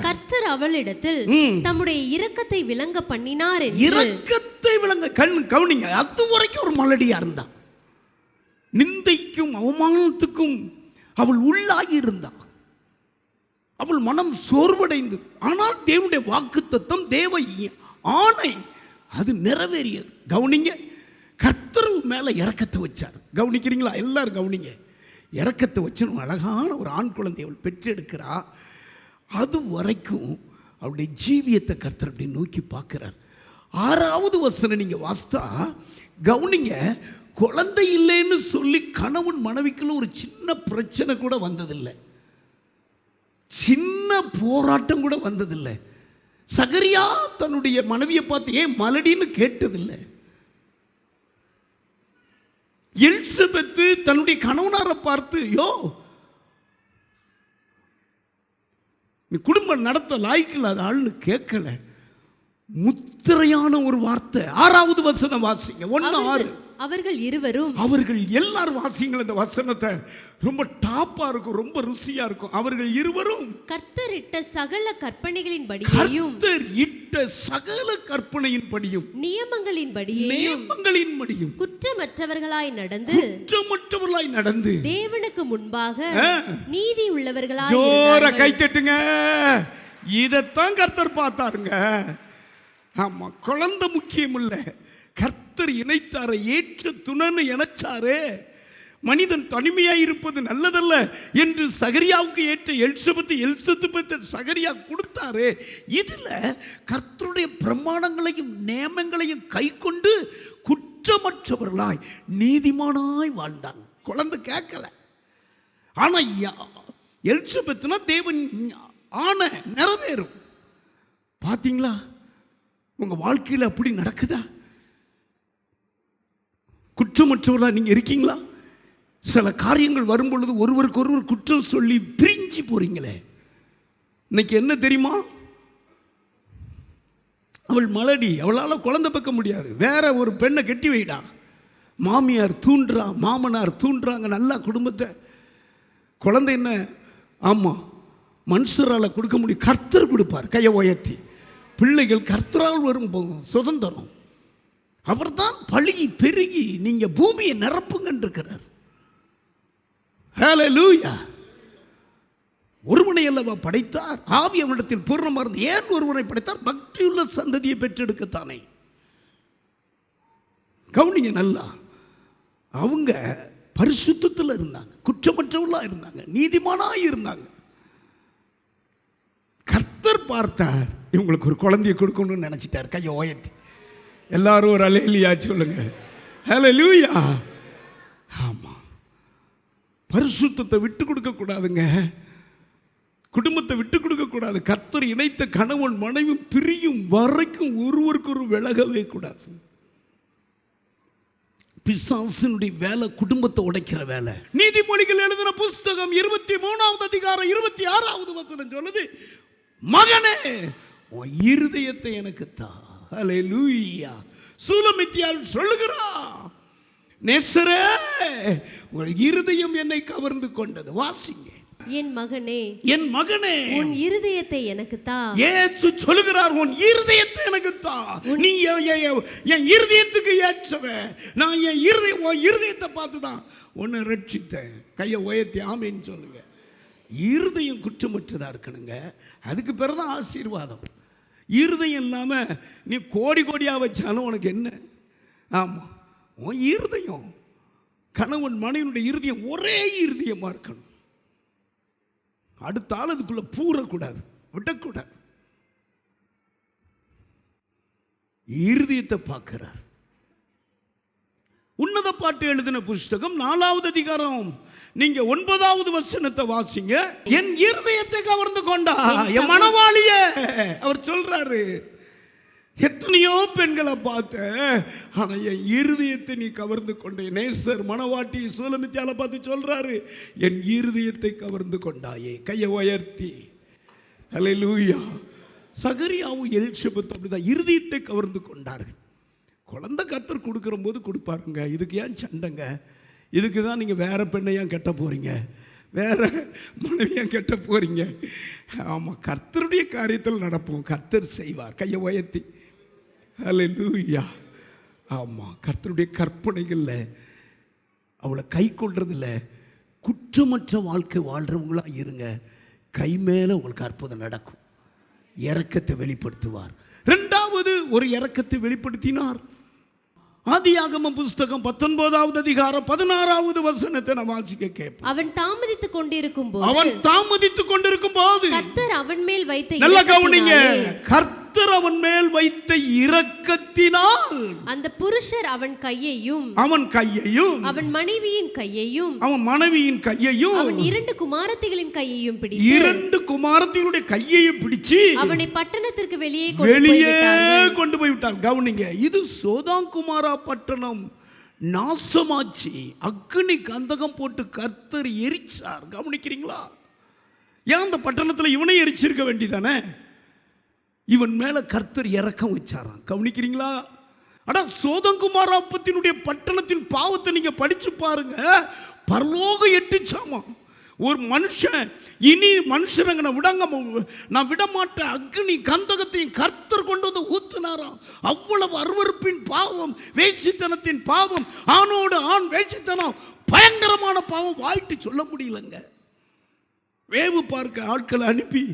[SPEAKER 7] கர்த்தர் அவளிடத்தில் தம்முடைய இரக்கத்தை விளங்க பண்ணினார் என்று.
[SPEAKER 1] இரக்கத்தை விளங்க, கவனிங்க, அது வரைக்கும் ஒரு மலடியா இருந்தா, நிந்தைக்கும் அவமானத்துக்கும் அவள் உள்ளாகி இருந்தாள். அவள் மனம் சோர்வடைந்தது. ஆனால் தேவனுடைய வாக்குத்தத்தம், தேவ ஆணை அது நிறைவேறியது. கவனிங்க, கர்த்தர் மேலே இரக்கத்தை வச்சார். கவனிக்கிறீங்களா? எல்லாரும் கவனிங்க. இரக்கத்தை வச்சு அழகான ஒரு ஆண் குழந்தை அவள் பெற்றெடுக்கிறா. அது வரைக்கும் அவளுடைய ஜீவியத்தை கர்த்தர் அப்படி நோக்கி பார்க்கிறார். 6வது வசனம் நீங்க வாசித்தா கவனிங்க, குழந்தை இல்லைன்னு சொல்லி கணவன் மனைவிக்குள்ள ஒரு சின்ன பிரச்சனை கூட வந்ததில்லை, சின்ன போராட்டம் கூட வந்ததில்லை. சகரியா தன்னுடைய மனைவியை பார்த்து ஏன் மலடின்னு கேட்டதில்லை. எலிசபெத்து தன்னுடைய கணவனாரை பார்த்து யோ நீ குடும்பம் நடத்த லாய்க்கில்லாத ஆள்னு கேட்கல. முத்திரையான ஒரு வார்த்தை. 6வது வசனம் வாசிங்க. 1:6.
[SPEAKER 7] அவர்கள் இருவரும்,
[SPEAKER 1] அவர்கள் எல்லாரும் வாசிங்கள் இந்த வசனத்தை. ரொம்ப டாப்பா இருக்கும், ரொம்ப ருசியா இருக்கும். அவர்கள் இருவரும்
[SPEAKER 7] கர்த்தர் இட்ட சகல கற்பனைகளின்படியேயும்,
[SPEAKER 1] கர்த்தர் இட்ட சகல கற்பனையின்படியும்,
[SPEAKER 7] நியமங்களின்படியேயும் குற்றமற்றவர்களாய் நடந்து தேவனுக்கு முன்பாக நீதி உள்ளவர்களாய்
[SPEAKER 1] ஜோர கை தட்டுங்க. இதைத்தான் கர்த்தர் பார்த்தாருங்க. ஆமா, குழந்தை முக்கியம் இல்லை, கர்த்தர் இணைத்தாரை ஏற்ற துணன்னு இணைச்சாரு. மனிதன் தனிமையாய் இருப்பது நல்லதல்ல என்று சகரியாவுக்கு ஏற்ற எலிசபெத்து சகரியா கொடுத்தாரு. இதுல கர்த்தருடைய பிரமாணங்களையும் நியமங்களையும் கை கொண்டு குற்றமற்றவர்களாய் நீதிமானாய் வாழ்ந்தாங்க. குழந்தை கேட்கல. ஆனா எலிசபெத்துனா தேவன் ஆன நிறைவேறும். பாத்தீங்களா? உங்க வாழ்க்கையில் அப்படி நடக்குதா? குற்றமற்றவர்களா நீங்க இருக்கீங்களா? சில காரியங்கள் வரும் பொழுது ஒருவருக்கு ஒருவர் குற்றம் சொல்லி பிரிஞ்சு போறீங்களே. இன்னைக்கு என்ன தெரியுமா? அவள் மலடி, அவளால் குழந்தை பெக்க முடியாது, வேற ஒரு பெண்ணை கட்டி வைடா. மாமியார் தூண்டுறா, மாமனார் தூண்டுறாங்க நல்லா குடும்பத்தை. குழந்தை என்ன? ஆமாம், மனுஷரால் கொடுக்க முடியும், கர்த்தர் கொடுப்பார் கையை உயர்த்தி. பிள்ளைகள் கர்த்தரால் வரும் சுதந்திரம். அவர் தான் பழுகி பெருகி நீங்க பூமியை நிரப்புங்கன்னு இருக்கிறார். ஹல்லேலூயா. ஒருவனை அல்லவா படைத்தார், ஆவி அவனிடத்தில் பூர்ணமாக இருந்து. ஏன் ஒருவனை படைத்தார்? பக்தியுள்ள சந்ததியை பெற்றெடுக்கத்தானே. கவனிங்க நல்லா. அவங்க பரிசுத்தத்தில் இருந்தாங்க, குற்றமற்றவர்களா இருந்தாங்க, நீதிமானாக இருந்தாங்க. கர்த்தர் பார்த்தார், இவங்களுக்கு ஒரு குழந்தையை கொடுக்கணும்னு நினைச்சிட்டார். கையை உயர்த்தி எல்லாரும் ஒரு அல்லேலூயா சொல்லுங்க. ஹல்லேலூயா. ஆமா, பரிசுத்தத்தை விட்டு கொடுக்க கூடாதுங்க, குடும்பத்தை விட்டு கொடுக்க கூடாது. கர்த்தர் இணைத்த கணவன் மனைவி பிரியும் வரைக்கும் ஒருவருக்கு ஒரு விலகவே கூடாது. பிசாசினுடைய வேலை குடும்பத்தை உடைக்கிற வேலை. நீதிமொழிகள் எழுதின புஸ்தகம் 23வது அதிகாரம் 26வது வசனம் சொல்லுது, மகனே உன் இருதயத்தை எனக்கு தா. ஹல்லேலூயா. சூலமித்தியால் சொல்லுகிறா, நேசரே உன் இருதயம் என்னை கவர்ந்து கொண்டது. வாசிங்க.
[SPEAKER 7] என் மகனே,
[SPEAKER 1] என் மகனே
[SPEAKER 7] உன் இருதயத்தை எனக்கு தா.
[SPEAKER 1] இயேசு சொல்லுகிறார், உன் இருதயத்தை எனக்கு தா. நீ என் இருதயத்துக்கு ஏற்றவன். நான் என் இருதயத்தை பார்த்து தான் உன்னை ரட்சித்தேன். கையை உயர்த்தி ஆமேன்னு சொல்லுங்க. இருதயம் குற்றமற்றதா இருக்கணுங்க, அதுக்கு பிறகுதான் ஆசீர்வாதம். இருதயம் இல்லாமல் நீ கோடி கோடியாக வச்சாலும் உனக்கு என்ன? ஆமாம், உன் இருதயம், கணவன் மனைவியுடைய இருதயம் ஒரே இருதயமாக இருக்கணும். அடுத்த ஆள் அதுக்குள்ள பூரக்கூடாது, விடக்கூடாது. இருதயத்தை பார்க்கிறார். உன்னத பாட்டு எழுதின புஸ்தகம் 4வது அதிகாரம் நீங்க 9வது வசனத்தை வாசிங்க. என் இருதயத்தை கவர்ந்து கொண்டா, என் மனவாளிய அவர் சொல்றாரு. எத்தனையோ பெண்களை பார்த்த, ஆனா என் இருதயத்தை நீ கவர்ந்து கொண்ட. நேசர் மனவாட்டி சூலமித்தியால பார்த்து சொல்றாரு, என் இருதயத்தை கவர்ந்து கொண்டாயே. கையை உயர்த்தி ஹல்லேலூயா. சகரியாவும் எலிசபெத் அப்படிதான் இருதயத்தை கவர்ந்து கொண்டார்கள். குழந்தை கர்த்தர் கொடுக்கிற போது கொடுப்பாருங்க. இதுக்கு ஏன் சண்டைங்க? இதுக்கு தான் நீங்கள் வேற பெண்ணையான் கட்ட போறீங்க, வேற மனைவியான் கட்ட போறீங்க. ஆமாம், கர்த்தருடைய காரியத்தில் நடப்போம், கர்த்தர் செய்வார். கையை உயர்த்தி ஹல்லேலூயா. ஆமாம், கர்த்தருடைய கற்பனைகளில் அவளை கை கொள்றதில்ல குற்றமற்ற வாழ்க்கை வாழ்கிறவங்களா இருங்க. கை மேலே உங்களுக்கு அற்புதம் நடக்கும், இரக்கத்தை வெளிப்படுத்துவார். 2வது ஒரு இரக்கத்தை வெளிப்படுத்தினார். ஆதியாகமம் புஸ்தகம் 19வது அதிகாரம் 16வது வசனத்தை நான் வாசிக்க கேட்பேன்.
[SPEAKER 7] அவன் தாமதித்துக் கொண்டிருக்கும் போது கர்த்தர் அவன் மேல் வைத்த
[SPEAKER 1] நல்ல கவனிங்க, கர்த்தர் அவன் மேல் வைத்த இரக்கத்தினால்
[SPEAKER 7] அந்த புருஷர் அவன் கையையும்
[SPEAKER 1] அவன்
[SPEAKER 7] மனைவியின் கையையும்
[SPEAKER 1] அவன்
[SPEAKER 7] இரண்டு குமாரத்திகளின் கையையும்
[SPEAKER 1] பிடிச்சு
[SPEAKER 7] அவனை பட்டணத்திற்கு வெளியே
[SPEAKER 1] கொண்டு போய் விட்டார். கவனிங்க, இது சோதோம் குமாரா பட்டணம் நாசமாச்சு. அக்னி கந்தகம் போட்டு கர்த்தர் எரிச்சார். கவனிக்கிறீங்களா? ஏன் அந்த பட்டணத்தில் இவனை எரிச்சிருக்க வேண்டியதானே? இவன் மேல கர்த்தர் இரக்கம் வச்சாராம். கவனிக்கிறீங்களா? அட, சோதோம் குமாராபத்தினுடைய பட்டணத்தின் பாவத்தை நீங்க படிச்சு பாருங்க. பரலோகம் எட்டுச்சாமா. ஒரு மனுஷன் இனி மனுஷரங்க நான் விட மாட்டேன், அக்னி கந்தகத்தையும் கர்த்தர் கொண்டு வந்து ஊத்துனாராம். அவ்வளவு அருவருப்பின் பாவம், வேசித்தனத்தின் பாவம், ஆணோடு ஆண் வேசித்தனம், பயங்கரமான பாவம், வாயிட்டு சொல்ல முடியலங்க. வேவு பார்க்க ஆட்களை அனுப்பி,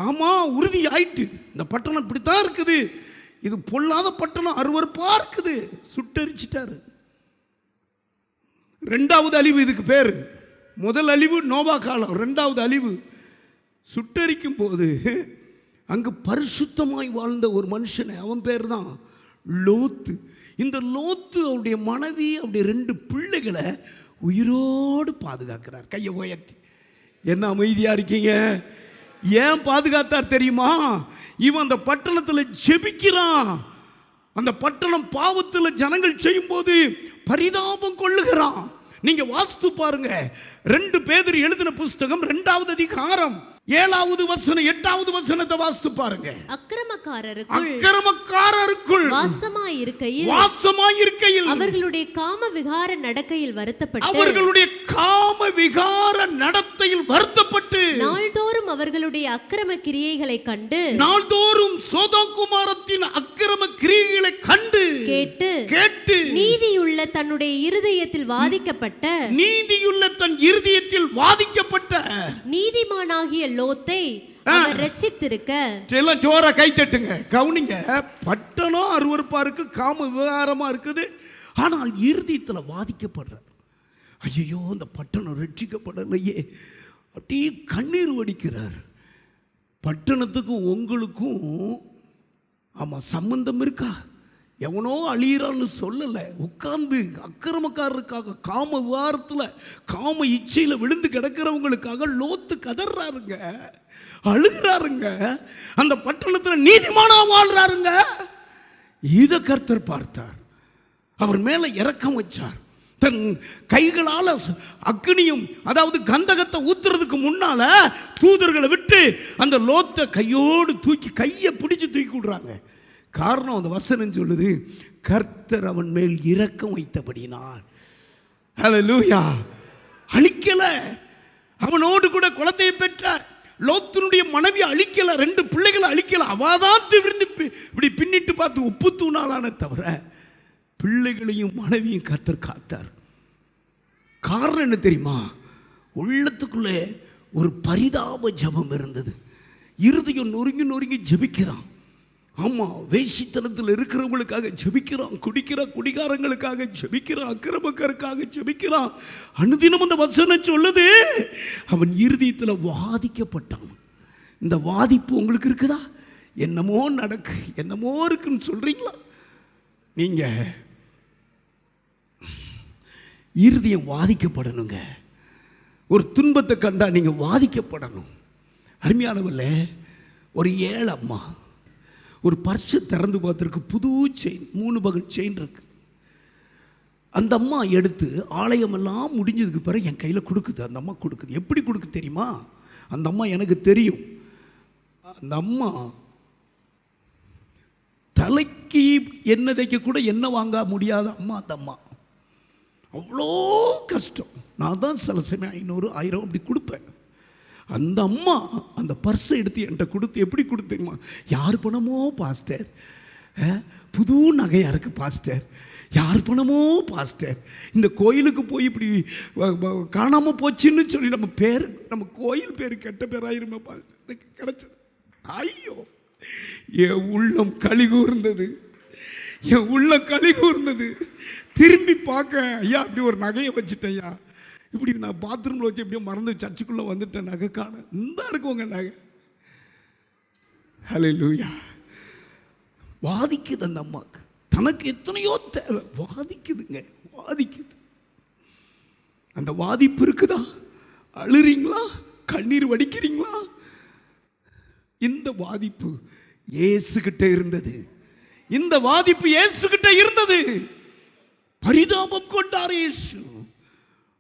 [SPEAKER 1] ஆமா உறுதி ஆயிட்டு, இந்த பட்டணம் இப்படித்தான் இருக்குது, இது பொல்லாத பட்டணம், அருவருப்பா இருக்குது, சுட்டரிச்சிட்டாரு. ரெண்டாவது அழிவு இதுக்கு பேரு. முதல் அழிவு நோவா காலம், ரெண்டாவது அழிவு சுட்டரிக்கும் போது அங்கு பரிசுத்தமாய் வாழ்ந்த ஒரு மனுஷனை, அவன் பேர் தான் லோத்து. இந்த லோத்து அவருடைய மனைவி, அவருடைய 2 பிள்ளைகளை உயிரோடு பாதுகாக்கிறார். கையை உயர்த்தி. என்ன அமைதியா இருக்கீங்க? ஏன் பாதுகாத்தார் தெரியுமா? இவன் அந்த பட்டணத்தில் ஜெபிக்கிறான். அந்த பட்டணம் பாவத்தில் ஜனங்கள் செய்யும் போது பரிதாபம் கொள்ளுகிறான். நீங்க வாஸ்து பாருங்க, 2 பேதுரு எழுதின புஸ்தகம் 2வது அதிகாரம் 7வது வசனம் 8வது வசனத்தை வாஸ்து பாருங்க. அக்கிரமக்காரருக்குள் வாசமாயிருக்கையில்
[SPEAKER 7] அவர்களுடைய காம விகார நடக்கையில் வருத்தப்பட்டு நாள்தோறும் அவர்களுடைய அக்கிரம கிரியைகளை கண்டு,
[SPEAKER 1] நாள்தோறும் சோதோம் குமாரத்தின் அக்கிரம கிரியைகளை கண்டு கேட்டு
[SPEAKER 7] நீதியுள்ள தன்னுடைய இருதயத்தில் வாதிக்கப்பட்ட நீதிமானாகிய லோத்தை ரட்சித்திருக்க.
[SPEAKER 1] எல்லாம் ஜோரா கை தட்டுங்க. கவுனிங்க, பட்டணம் அருவருப்பா இருக்கு, காம விவகாரமா இருக்குது, ஆனால் இருதயத்தில் வாதிக்கப்படுற, ஐயோ இந்த பட்டணம் ரட்சிக்கப்படலையே, அப்படி கண்ணீர் வடிக்கிறார். பட்டணத்துக்கும் உங்களுக்கும் ஆமா சம்பந்தம் இருக்கா? எவனோ அழியிறான்னு சொல்லலை, உட்கார்ந்து அக்கிரமக்காரருக்காக, காம விவாரத்தில் காம இச்சையில் விழுந்து கிடக்கிறவங்களுக்காக லோத்து கதறாருங்க, அழுகிறாருங்க. அந்த பட்டணத்தில் நீதிமானா வாழ்றாருங்க. இதை கர்த்தர் பார்த்தார், அவர் மேலே இரக்கம் வச்சார். தன் கைகளால் அக்னியும், அதாவது கந்தகத்தை ஊத்துறதுக்கு முன்னால தூதர்களை விட்டு அந்த லோத்தை கையோடு தூக்கி, கையை பிடிச்சு தூக்கி விடுறாங்க. காரணம், அந்த வசனம் சொல்லுது, கர்த்தர் அவன் மேல் இரக்கம் வைத்தபடினார். ஹல்லேலூயா. அழிக்கல, அவனோடு கூட குழந்தையை பெற்ற லோத்தினுடைய மனைவி அழிக்கல, 2 பிள்ளைகளை அழிக்கல, அவாதான் இப்படி பின்னிட்டு பார்த்து உப்பு தூணாலான தவிர பிள்ளைகளையும் மனைவியும் கர்த்தர் காத்தார். காரணம் என்ன தெரியுமா? உள்ளத்துக்குள்ளே ஒரு பரிதாப ஜபம் இருந்தது. இருதயம் நொறுங்கி நொறுங்கி ஜபிக்கிறான். ஆமா, வேசித்தனத்தில் இருக்கிறவங்களுக்காக ஜெபிக்கிறான், குடிக்கிற குடிகாரங்களுக்காக ஜெபிக்கிறான், அக்கிரமக்காரருக்காக ஜெபிக்கிறான். அனுதினம் அந்த வசனம் சொல்லுது, அவன் இருதயத்தில் வாதிக்கப்பட்டான். இந்த வாதிப்பு உங்களுக்கு இருக்குதா? என்னமோ நடக்கு, என்னமோ இருக்குன்னு சொல்றீங்களா? நீங்க இருதயம் வாதிக்கப்படணுங்க. ஒரு துன்பத்தை கண்டா நீங்க வாதிக்கப்படணும். அருமையானவர்களே, ஒரு ஏழை அம்மா ஒரு பர்ஸு திறந்து பார்த்துருக்கு, புது செயின், 3 பகன் செயின் இருக்கு. அந்த அம்மா எடுத்து ஆலயமெல்லாம் முடிஞ்சதுக்கு பிறகு என் கையில் கொடுக்குது. அந்த அம்மா கொடுக்குது. எப்படி கொடுக்கு தெரியுமா? அந்த அம்மா எனக்கு தெரியும். அந்த அம்மா தலைக்கு எண்ணெய் தைக்க கூட எண்ணெய் வாங்க முடியாத அம்மா. அந்த அம்மா அவ்வளோ கஷ்டம். நான் தான் சில சமயம் 500 1000 அப்படி கொடுப்பேன். அந்த அம்மா அந்த பர்ஸை எடுத்து என்கிட்ட கொடுத்து, எப்படி கொடுத்தேமா? யார் பணமோ பாஸ்டர், புது நகையாக இருக்குது பாஸ்டர், யார் பணமோ பாஸ்டர், இந்த கோயிலுக்கு போய் இப்படி காணாமல் போச்சுன்னு சொல்லி நம்ம கோயில் பேர் கெட்ட பேராயிருமே பாஸ்டர், கிடச்சது. ஐயோ, என் உள்ளம் களி கூர்ந்தது, என் உள்ளம் களி கூர்ந்தது. திரும்பி பார்க்க, ஐயா அப்படி ஒரு நகையை வச்சுட்டேன் ஐயா, இப்படி நான் பாத்ரூமில் வச்சு எப்படியோ மறந்து சர்ச்சுக்குள்ளே வந்துட்டேன், நகை காண. இந்த இருக்குங்க நகை. ஹல்லேலூயா. வாதிக்குது அந்த அம்மாவுக்கு, தனக்கு எத்தனையோ தேவை, வாதிக்குதுங்க, வாதிக்குது. அந்த வாதிப்பு இருக்குதா? அழுறீங்களா? கண்ணீர் வடிக்கிறீங்களா? இந்த வாதிப்பு இயேசுகிட்ட இருந்தது. இந்த வாதிப்பு இயேசுகிட்ட இருந்தது. பரிதாபம் கொண்டார் இயேசு.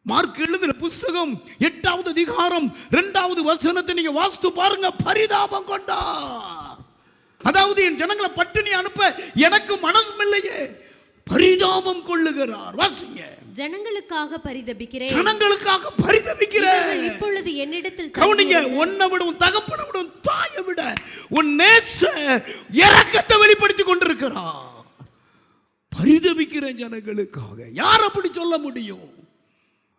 [SPEAKER 1] மார்க் எழுதின புஸ்தகம் 8வது அதிகாரம் 2வது வசனத்தை நீங்க வாசித்து பாருங்க. பரிதாபம் கொண்டார். அதாவது என் ஜனங்களை பட்டினி அனுப்ப எனக்கு மனசுமில்லையே, பரிதாபம் கொள்ளுகிறார். வாசிங்க.
[SPEAKER 7] ஜனங்களுக்காக பரிதபிக்கிறேன்,
[SPEAKER 1] ஜனங்களுக்காக பரிதபிக்கிறேன்.
[SPEAKER 7] இப்பொழுது என்னிடத்தில்
[SPEAKER 1] கவனிங்க, உன்னை விட, உன் தகப்பனை விட, உன் தாயை விட உன் நேசர் இரக்கத்தை வெளிப்படுத்தி கொண்டிருக்கிறார். பரிதபிக்கிறேன் ஜனங்களுக்காக. யார் அப்படி சொல்ல முடியும்?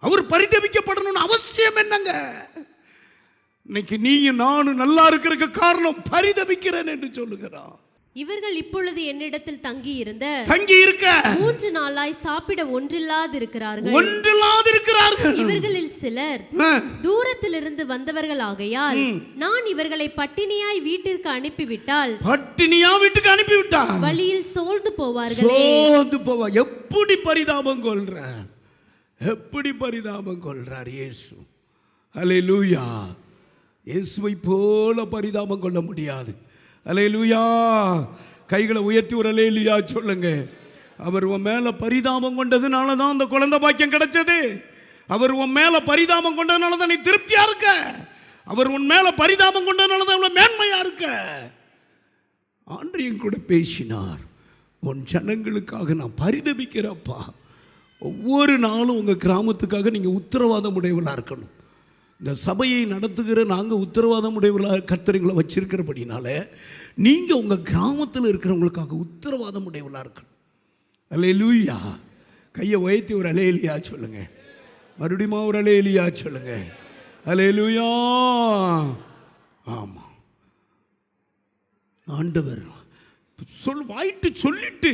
[SPEAKER 1] அவர் பரிதபிக்கப்படணும்னு அவசியம் என்னங்க? இன்னைக்கு நீயும் நானும் நல்லா இருக்கிறதுக்கு காரணம் பரிதபிக்கிறேன் என்று சொல்லுகிறார்.
[SPEAKER 7] இவர்கள் இப்பொழுது என்னிடத்தில் தங்கி இருக்க 3 நாளாய் சாப்பிட ஒன்றில்லாதிருக்கிறார்கள். இவர்களில் சிலர் தூரத்திலிருந்து வந்தவர்கள் ஆகையால் நான் இவர்களை பட்டினியாய் வீட்டிற்கு அனுப்பிவிட்டால் வழியில் சோர்ந்து போவார்களே.
[SPEAKER 1] எப்படி பரிதாபம் கொள்ற, எப்படி பரிதாபம் கொள்றார் இயேசு. அல்லேலூயா. இயேசுவை போல பரிதாபம் கொள்ள முடியாது. அல்லேலூயா. கைகளை உயர்த்தி ஒரு அல்லேலூயா சொல்லுங்க. அவர் உன் மேல பரிதாபம் கொண்டதுனால தான் அந்த குழந்தை பாக்கியம் கிடைச்சது. அவர் உன் மேல பரிதாபம் கொண்டதுனால தான் நீ திருப்தியா இருக்க. அவர் உன் மேல பரிதாபம் கொண்டதுனால தான் இவ்வளவு மேன்மையா இருக்க. ஆண்டவரும் கூட பேசினார், உன் ஜனங்களுக்காக நான் பரிதபிக்கிறப்பா. ஒவ்வொரு நாளும் உங்கள் கிராமத்துக்காக நீங்கள் உத்தரவாதம் உடையவளாக இருக்கணும். இந்த சபையை நடத்துகிற நாங்கள் உத்தரவாதம் உடையவர்களாக கர்த்தர்களை வச்சிருக்கிறபடினால நீங்கள் உங்கள் கிராமத்தில் இருக்கிறவங்களுக்காக உத்தரவாதம் உடையவளாக இருக்கணும். அல்லேலூயா. கையை உயர்த்தி ஒரு அல்லேலூயா சொல்லுங்க. மறுபடியும் ஒரு அல்லேலூயா சொல்லுங்க. அல்லேலூயா. ஆமாம், ஆண்டவர் வாயிட்டு சொல்லிட்டு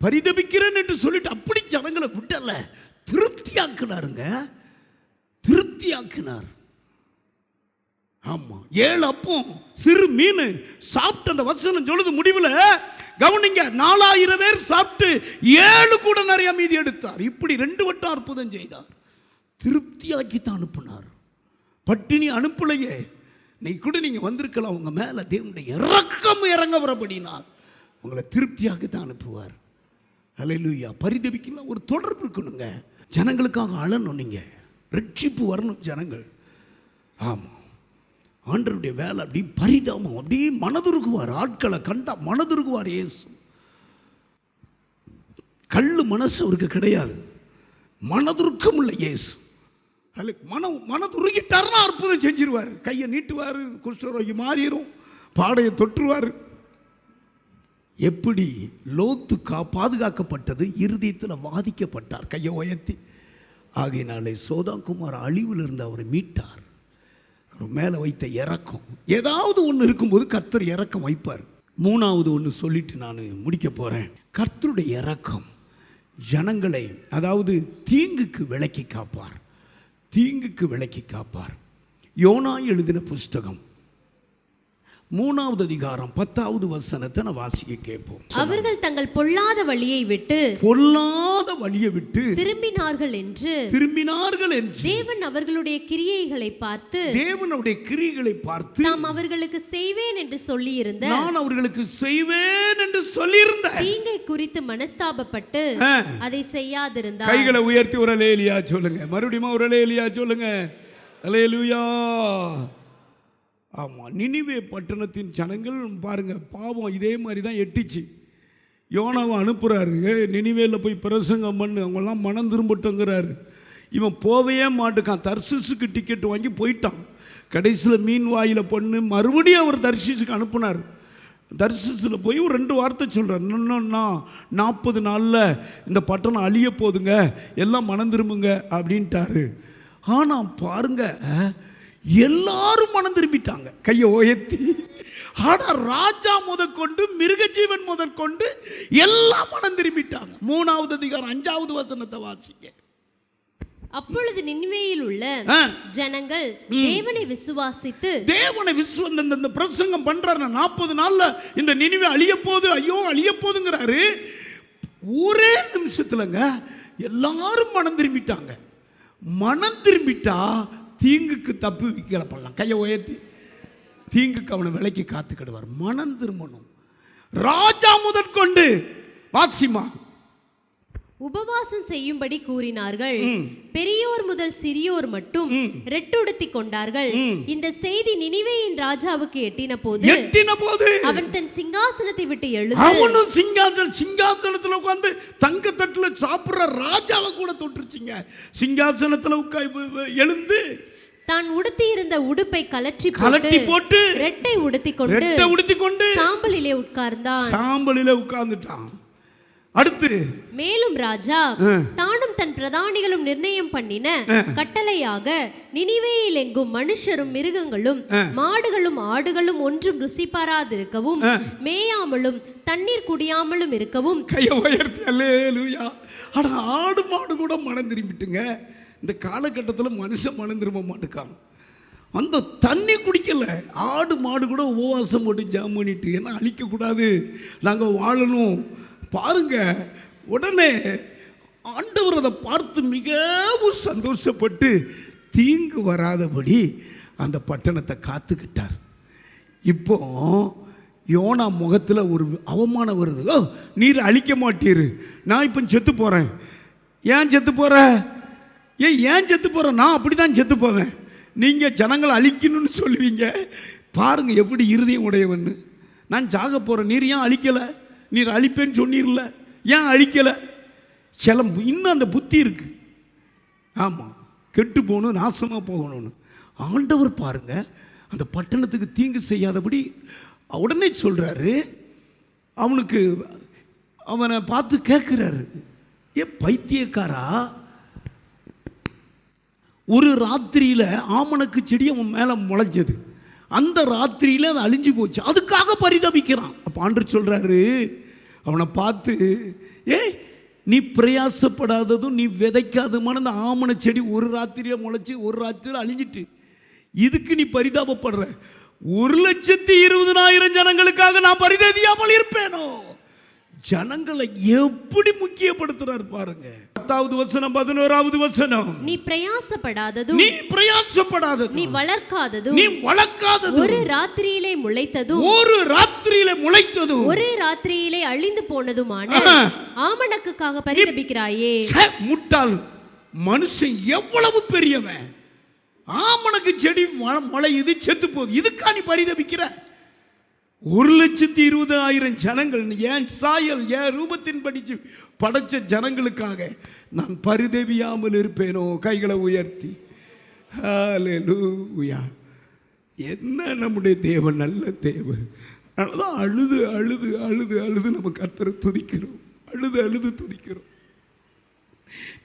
[SPEAKER 1] பரிதபிக்கிறேன் என்று சொல்லிட்டு அப்படி ஜனங்களை விட்டல, திருப்தியாக்குனாருங்க, திருப்தியாக்கினார். ஆமா, 7 அப்பம் சிறு மீன் சாப்பிட்டு அந்த வசனம் சொல்லுது முடிவில் கவனிங்க, 4000 பேர் சாப்பிட்டு 7 கூட நிறைய மீதி எடுத்தார். இப்படி 2 வட்டம் அற்புதம் செய்தார். திருப்தியாக்கி தான் அனுப்பினார். பட்டினி அனுப்பலையே. இன்னைக்கு கூட நீங்க வந்திருக்கலாம், உங்க மேல தேவனுடைய இரக்கம் இறங்க வரபடினார் உங்களை திருப்தியாக்கி தான் அனுப்புவார். அல்லேலூயா. பரிதபிக்கலாம், ஒரு தொடர்பு இருக்கணுங்க. ஜனங்களுக்காக அழணும், நீங்க ரட்சிப்பு வரணும் ஜனங்கள். ஆமாம், ஆண்டவருடைய வேலை அப்படி பரிதாபம், அப்படியே மனதுருகுவார். ஆட்களை கண்டா மனதுருகுவார் இயேசு. கள்ளு மனசு அவருக்கு கிடையாது, மனதுருக்கம் இல்லை இயேசு. மனதுருகிட்டாருன்னா அற்புதம் செஞ்சிருவார். கையை நீட்டுவார், குஷ்டரோகி மாறிடும், பாடையை தொற்றுவார். எப்படி லோத்து பாதுகாக்கப்பட்டது, இருதயத்தில் வாதிக்கப்பட்டார், கையை உயர்த்தி. ஆகையினாலே சோதாகுமார் அழிவில் இருந்து அவரை மீட்டார். அவர் மேலே வைத்த இரக்கம், ஏதாவது ஒன்று இருக்கும்போது கர்த்தர் இரக்கம் வைப்பார். 3வது ஒன்று சொல்லிட்டு நான் முடிக்க போகிறேன். கர்த்தருடைய இரக்கம் ஜனங்களை, அதாவது தீங்குக்கு விலக்கி காப்பார், தீங்குக்கு விலக்கி காப்பார். யோனா எழுதின புஸ்தகம் 3வது அதிகாரம் 10வது வசனத்தை நான் வாசிக்க கேட்போம்.
[SPEAKER 7] அவர்கள் தங்கள் பொல்லாத வழியை விட்டு திரும்பினார்கள் என்று தேவன் அவர்களுடைய கிரியைகளை பார்த்து நாம் அவர்களுக்கு செய்வேன் என்று சொல்லியிருந்த தீங்கை குறித்து மனஸ்தாபப்பட்டு அதை செய்யாதிருந்தார்.
[SPEAKER 1] கைகளை உயர்த்தி ஒரு அல்லேலூயா சொல்லுங்க. மறுபடியும் ஒரு அல்லேலூயா சொல்லுங்க. அல்லேலூயா. ஆமாம், நினிவே பட்டணத்தின் ஜனங்கள் பாருங்க, பாவம் இதே மாதிரி தான் எட்டிச்சு. யோனாவை அனுப்புகிறாரு, நினிவேல போய் பிரசங்கம் பண்ணு, அவங்கெல்லாம் மனம் திரும்பட்டுங்கிறாரு. இவன் போவையே மாட்டுக்கான். தர்சீசுக்கு டிக்கெட் வாங்கி போயிட்டான். கடைசியில் மீன் வாயில் பொண்ணு மறுபடியும் அவர் தர்சீசுக்கு அனுப்புனார். தர்சீசில் போய் ஒரு 2 வார்த்தை சொல்கிறார், இன்னொன்னா 40 நாளில் இந்த பட்டணம் அழிய போதுங்க, எல்லாம் மனம் திரும்புங்க அப்படின்ட்டாரு. ஆனால் பாருங்க, எல்லாரும் மனம் திரும்பிட்டாங்க. கையை உயர்த்தி ஆனா ராஜா முதற்கொண்டு மிருகஜீவன் முதற்கொண்டு எல்லாம் மனம் திரும்பிட்டாங்க. 3வது அதிகாரம் 5வது வசனத்தை வாசிங்க.
[SPEAKER 7] அப்பொழுது நினிவேயில் உள்ள ஜனங்கள் தேவனை விசுவாசித்து
[SPEAKER 1] இந்த பிரசங்கம் பண்றாரு. 40 நாள்ல இந்த நினிவே அழிய போகுது, ஐயோ அழிய போகுதுங்கிறாரு. ஒரே நிமிஷத்துலங்க எல்லாரும் மனம் திரும்பிட்டாங்க. மனம் திரும்பிட்டா தீங்குக்கு தப்பி கிளப்பலாம். கையை உயர்த்தி தீங்குக்கு அவனை விலைக்கு காத்துக்கிடுவார். மனம் திரும்பணும். ராஜா முதற்கொண்டு வாசிமா
[SPEAKER 7] உபவாசம் செய்யும்படி கூறினார்கள். பெரியோர் முதல் சிறியோர் மட்டும் ரெட்டுடுத்தி கொண்டார்கள். இந்த செய்தி நினிவேயின் ராஜாவுக்கு எட்டின போது அவன் தன் சிங்காசனத்தை விட்டு எழுந்து
[SPEAKER 1] அவனும் சிங்காசனத்துல உட்கார்ந்து தங்க தட்டுல சாப்பிடுற ராஜாவை கூட தொட்டுருச்சிங்க. சிங்காசனத்துல எழுந்து
[SPEAKER 7] தான் உடுத்தி இருந்த உடுப்பை கலட்டி போட்டு ரெட்டை உடுத்தி கொண்டு சாம்பலிலே உட்கார்ந்துட்டான்.
[SPEAKER 1] அடுத்து
[SPEAKER 7] மேலும் ராஜா தானும் தன் பிரதானிகளும் நிர்ணயம் பண்ணின கட்டளையாக நினிவேயில் எங்கும் மனுஷரும் மிருகங்களும் மாடுகளும் ஆடுகளும் ஒன்றும் ருசி பாராதிருக்கவும் மேயாமலும் தண்ணீர் குடியாமலும் இருக்கவும்.
[SPEAKER 1] கையை உயர்த்தி அல்லேலூயா. ஆனா ஆடு மாடு கூட மனம் திரும்பிட்டுங்க. இந்த காலகட்டத்தில் மனுஷன் மனம் திரும்ப மாட்டுக்கான். அந்த தண்ணி குடிக்கல. ஆடு மாடு கூட உபவாசம் போட்டு ஜாம் பண்ணிட்டு, ஏன்னா அழிக்கக்கூடாது, நாங்கள் வாழணும் பாருங்க. உடனே ஆண்டவர் அதை பார்த்து மிகவும் சந்தோஷப்பட்டு தீங்கு வராதபடி அந்த பட்டணத்தை காத்துக்கிட்டார். இப்போ யோனா முகத்தில் ஒரு அவமானம் வருது. ஓ, நீர் அழிக்க மாட்டீர், நான் இப்போ செத்து போகிறேன். ஏன் செத்து போகிற? ஏன் செத்து போகிறேன்? நான் அப்படி தான் செத்து போவேன். நீங்கள் ஜனங்களை அழிக்கணும்னு சொல்லுவீங்க. பாருங்கள் எப்படி இருதயம் உடையவன்னு. நான் சாக போகிறேன், நீர் ஏன் அழிக்கலை? நீர் அழிப்பேன்னு சொன்னீர்ல, ஏன் அழிக்கலை? இன்னும் அந்த புத்தி இருக்குது. ஆமாம், கெட்டு போகணும், நாசமாக போகணும்னு. ஆண்டவர் பாருங்க அந்த பட்டணத்துக்கு தீங்கு செய்யாதபடி உடனே சொல்கிறாரு. அவனுக்கு அவனை பார்த்து கேட்குறாரு, பைத்தியக்காரா, ஒரு ராத்திரியில் ஆமணக்கு செடி அவன் மேலே முளைஞ்சது, அந்த ராத்திரியில் அது அழிஞ்சு போச்சு, அதுக்காக பரிதபிக்கிறான். அப்போ ஆண்டவர் சொல்கிறாரு அவனை பார்த்து, நீ பிரயாசப்படாததும் நீ விதைக்காதமான அந்த ஆமண செடி ஒரு ராத்திரியில் முளைச்சி ஒரு ராத்திரியில் அழிஞ்சிட்டு, இதுக்கு நீ பரிதாபப்படுற. 1,20,000 ஜனங்களுக்காக நான் பரிதபியாமல் இருப்பேனோ? ஜனங்களை எப்படி முக்கியப்படுத்துறார் பாருங்க. 10வது வசனம் 11வது வசனம்.
[SPEAKER 7] நீ பிரயாசப்படாததும்
[SPEAKER 1] நீ
[SPEAKER 7] வளர்க்காததும் ஒரு ராத்திரியிலே முளைத்ததும் ஒரே ராத்திரியிலே அழிந்து போனதுமான ஆமணக்குக்காக பரிதபிக்கிறாயே.
[SPEAKER 1] முட்டாள் மனுஷன் எவ்வளவு பெரியவன்! ஆமணக்கு செடி முளையுது, செத்து போகுது, இதுக்கா நீ பரிதபிக்கிற? 1,20,000 ஜனங்கள் என் சாயல் என் ரூபத்தின் படிச்சு படைச்ச ஜனங்களுக்காக நான் பரிதபியாமல் இருப்பேனோ? கைகளை உயர்த்தி ஹல்லேலூயா. என்ன நம்முடைய தேவன் நல்ல தேவன். அதனால அழுது அழுது அழுது அழுது நம்ம கர்த்தரை துதிக்கிறோம். அழுது அழுது துதிக்கிறோம்.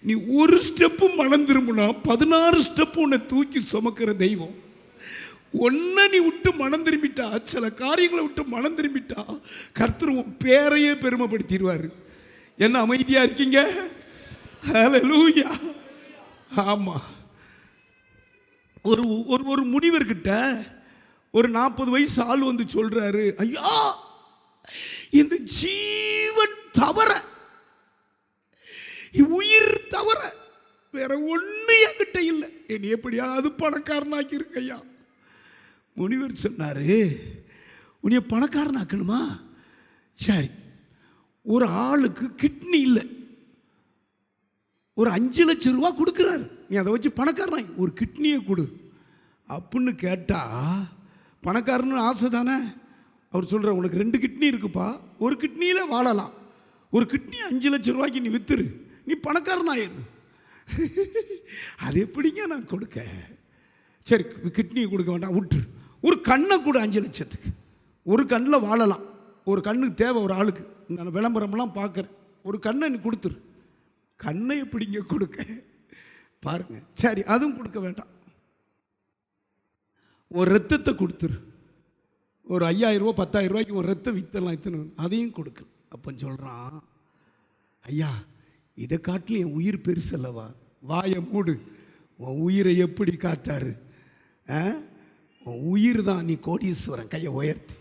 [SPEAKER 1] நீ ஒரு ஸ்டெப்பு மனம் திரும்பினா 16 ஸ்டெப்பு உன்னை தூக்கி சுமக்கிற தெய்வம். ஒன்றை நீ விட்டு மனம் திரும்பிட்டா, சில காரியங்களை விட்டு மனம் திரும்பிட்டா, கர்த்தர் உன் பேரையே பெருமைப்படுத்திடுவார். என்ன அமைதியாக இருக்கீங்க? ஹல்லேலூயா. ஆமாம், ஒரு ஒரு முனிவர்கிட்ட ஒரு 40 வயசு ஆள் வந்து சொல்கிறாரு, ஐயா, இந்த ஜீவன் தவிர, உயிர் தவிர வேற ஒன்று என்கிட்ட இல்லை, என்னை எப்படியாவது பணக்காரனாக்கி இருக்கு ஐயா. முனிவர் சொன்னார், உன்னைய பணக்காரனாக்கணுமா? சரி, ஒரு ஆளுக்கு கிட்னி இல்லை, ஒரு 5 லட்சம் ரூபா கொடுக்குறாரு, நீ அதை வச்சு பணக்காரனாய் ஒரு கிட்னியை கொடு அப்படின்னு கேட்டால் பணக்காரன்னு ஆசை தானே? அவர் சொல்கிறார், உனக்கு 2 கிட்னி இருக்குப்பா, ஒரு கிட்னியில் வாழலாம், ஒரு கிட்னி 5 லட்சம் ரூபாய்க்கு நீ வித்துரு, நீ பணக்காரனாயிரு. அது எப்படிங்க நான் கொடுக்க? சரி, கிட்னியை கொடுக்க வேண்டாம், விட்டுரு. ஒரு கண்ணை கூட 5 லட்சத்துக்கு, ஒரு கண்ணில் வாழலாம், ஒரு கண்ணுக்கு தேவை ஒரு ஆளுக்கு, நான் விளம்பரம்லாம் பார்க்குறேன், ஒரு கண்ணை நீ கொடுத்துரு. கண்ணை எப்படிங்க கொடுக்க? பாருங்க. சரி, அதுவும் கொடுக்க வேண்டாம், ஒரு ரத்தத்தை கொடுத்துரு. ஒரு 5000 ரூபா 10,000 ரூபாய்க்கு ஒரு ரத்தம் வித்தலாம் இத்தனை, அதையும் கொடுக்கு. அப்போ சொல்கிறான், ஐயா இதை காட்டிலும் என் உயிர் பெருசல்லவா, வாயை மூடு, உன் உயிரை எப்படி காத்தாரு, உன் உயிர் தான் நீ கோடீஸ்வரன். கையை உயர்த்தி,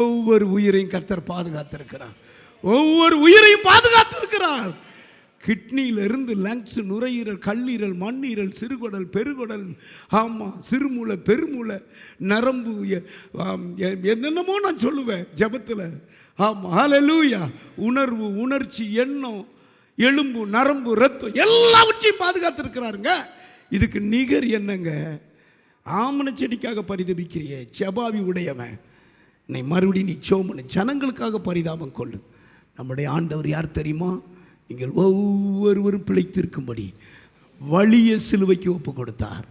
[SPEAKER 1] ஒவ்வொரு உயிரையும் கர்த்தர் பாதுகாத்திருக்கிறார், ஒவ்வொரு உயிரையும் பாதுகாத்திருக்கிறார். கிட்னியிலிருந்து லங்ஸ், நுரையீரல், கல்லீரல், மண்ணீரல், சிறுகுடல், பெருகுடல், ஆமாம் சிறுமூளை, பெருமூளை, நரம்பு, என்னென்னமோ நான் சொல்லுவேன் ஜெபத்தில். ஆமாம் ஹல்லேலூயா. உணர்வு, உணர்ச்சி, எண்ணம், எலும்பு, நரம்பு, ரத்தம் எல்லாவற்றையும் பாதுகாத்திருக்கிறாருங்க. இதுக்கு நிகர் என்னங்க? ஆமண செடிக்காக பரிதபிக்கிறியே செபாவி உடையவன், நீ மறுபடியும் நீ சோமனு ஜனங்களுக்காக பரிதாபம் கொள்ளு. நம்முடைய ஆண்டவர் யார் தெரியுமா? நீங்கள் ஒவ்வொருவரும் பிழைத்திருக்கும்படி வலிய சிலுவைக்கு ஒப்பு கொடுத்தார்.